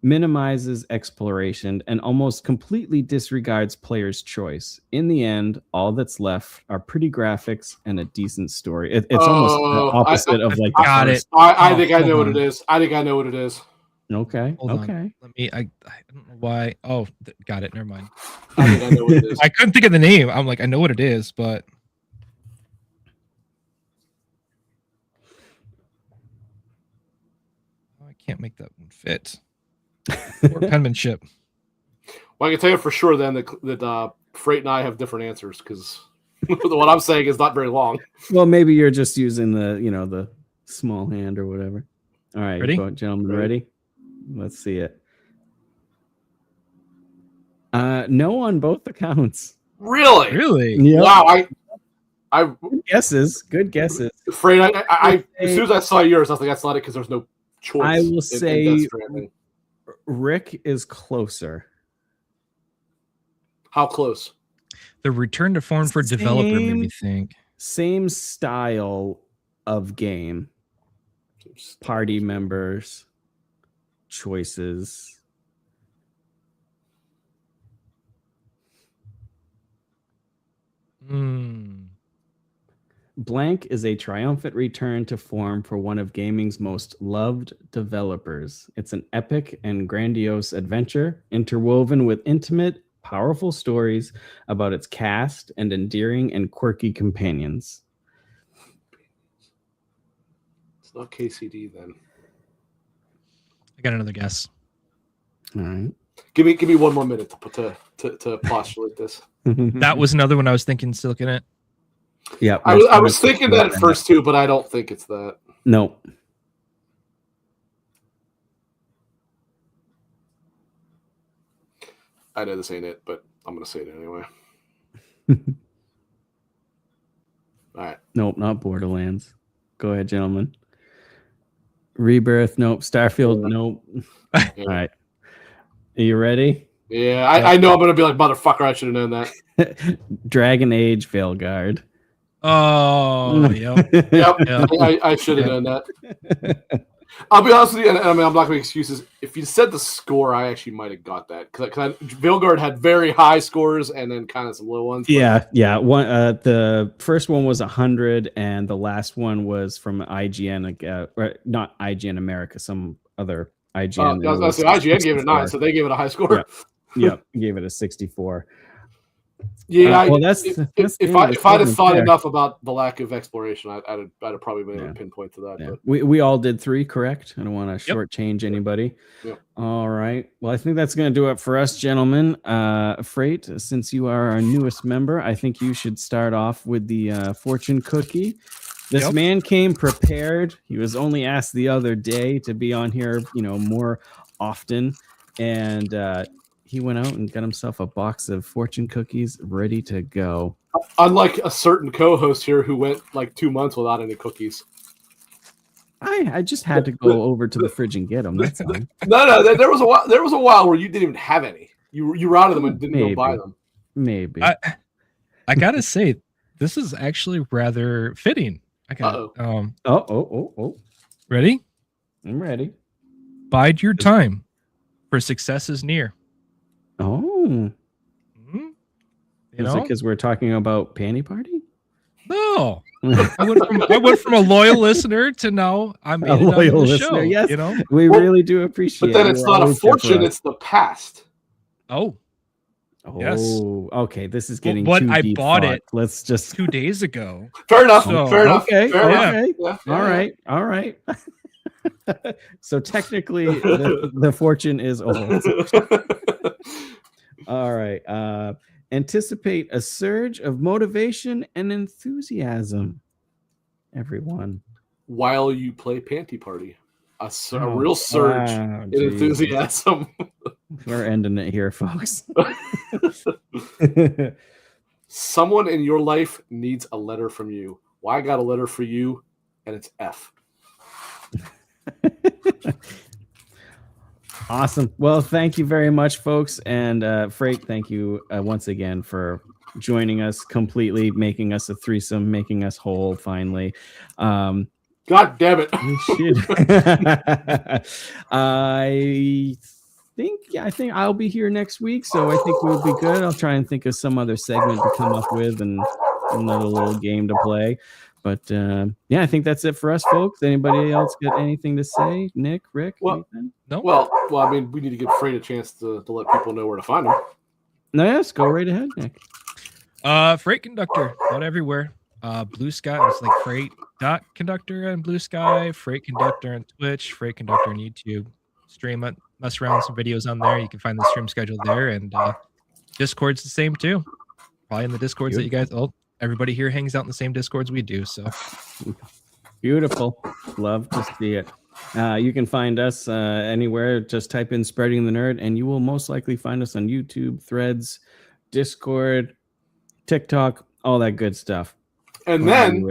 minimizes exploration, and almost completely disregards players' choice. In the end, all that's left are pretty graphics and a decent story. It's almost the opposite of like. Got it. I think I know what it is. I think I know what it is. Okay. Hold okay. On. Let me. I don't know why. Oh, got it. Never mind. I think I know what it is. I couldn't think of the name. I'm like, I know what it is, but. I can't make that one fit. Poor penmanship. Well, I can tell you for sure then that Freight and I have different answers because what I'm saying is not very long. Well, maybe you're just using the small hand or whatever. All right, ready? Gentlemen, ready? Let's see it. No on both accounts. Really? Yep. Wow. Good guesses. Freight, I as soon as I saw yours, I was like, that's not it because there's no choice. I will say Rick is closer. How close? The return to form for developer made me think. Same style of game. Party members, choices. Blank is a triumphant return to form for one of gaming's most loved developers. It's an epic and grandiose adventure interwoven with intimate, powerful stories about its cast and endearing and quirky companions. It's not KCD then. I got another guess. All right. Give me one more minute to postulate this. That was another one I was thinking. Still looking at. Yeah, I was thinking that at first too, but I don't think it's that. No. I know this ain't it, but I'm gonna say it anyway. All right. Nope, not Borderlands. Go ahead, gentlemen. Rebirth, nope. Starfield, nope. Yeah. All right. Are you ready? Yeah, I know I'm gonna be like, motherfucker, I should have known that. Dragon Age Veilguard. Oh, yep. Yep. I should have known that. I'll be honest with you, and I mean, I'm not going to make excuses. If you said the score, I actually might have got that. Because Veilguard had very high scores and then kind of some low ones. Yeah. One, the first one was 100, and the last one was from IGN, not IGN America, some other IGN. I was going to say, IGN gave it a 9, so they gave it a high score. Yep, gave it a 64. Yeah, if I'd have thought enough about the lack of exploration, I'd have probably been able to pinpoint to that. Yeah. But. We all did 3, correct? I don't want to shortchange anybody. Yep. All right. Well, I think that's going to do it for us, gentlemen. Freight, since you are our newest member, I think you should start off with the fortune cookie. This man came prepared. He was only asked the other day to be on here, more often, and he went out and got himself a box of fortune cookies ready to go. Unlike a certain co-host here who went like 2 months without any cookies. I just had to go over to the fridge and get them. That's all. No. There was a while where you didn't even have any. You were out of them and didn't go buy them. Maybe. I gotta say, this is actually rather fitting. I got. Oh. Ready? I'm ready. Bide your time, for success is near. Oh. Is it because we're talking about Panty Party? No. I went from a loyal listener to now I'm a loyal listener. Show, yes, we really do appreciate. But then it's not a fortune; it's the past. Oh. Yes. Okay. This is getting but too I deep bought thought. it. Let's just 2 days ago. Fair enough. So, fair enough. Okay. Fair Okay. Enough. Yeah. All right. So technically, the fortune is old. All right. Anticipate a surge of motivation and enthusiasm, everyone. While you play Panty Party. A real surge in enthusiasm. We're ending it here, folks. Someone in your life needs a letter from you. Well, I got a letter for you, and it's F. Awesome. Well, thank you very much, folks. And Freight, thank you once again for joining us completely, making us a threesome, making us whole finally. God damn it. I think I'll be here next week, so I think we'll be good. I'll try and think of some other segment to come up with and another little game to play. But I think that's it for us, folks. Anybody else got anything to say? Nick, Rick? Well, no. Well, I mean, we need to give Freight a chance to let people know where to find him. No, yes, go right ahead, Nick. Freight Conductor, out everywhere. Blue Sky, it's like Freight.Conductor on Blue Sky, Freight Conductor on Twitch, Freight Conductor on YouTube. Stream it, mess around with some videos on there. You can find the stream schedule there, and Discord's the same too. Probably in the Discords that you guys. Everybody here hangs out in the same Discords we do. So beautiful. Love to see it. You can find us anywhere. Just type in Spreading the Nerd, and you will most likely find us on YouTube, Threads, Discord, TikTok, all that good stuff. And then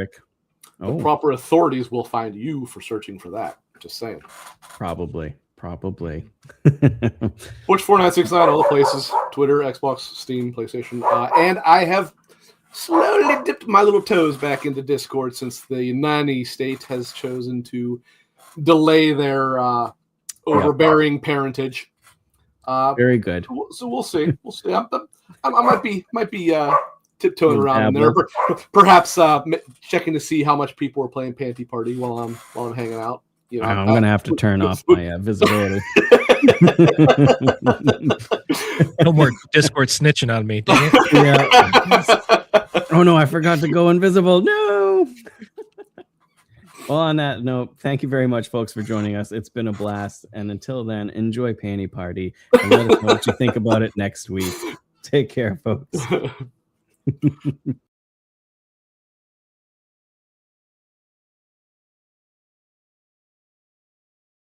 the proper authorities will find you for searching for that. Just saying. Probably. Probably. Butch 4969, all the places: Twitter, Xbox, Steam, PlayStation, and I have slowly dipped my little toes back into Discord since the nanny state has chosen to delay their overbearing parentage. Very good. So we'll see. We'll see. I might be tiptoeing around in there, perhaps checking to see how much people are playing Panty Party while I'm hanging out. You know, I'm gonna have to turn off my visibility. No more Discord snitching on me, dang it. Yeah. Oh no, I forgot to go invisible. No. Well, on that note, thank you very much, folks, for joining us. It's been a blast. And until then, enjoy Panty Party and let us know what you think about it next week. Take care, folks.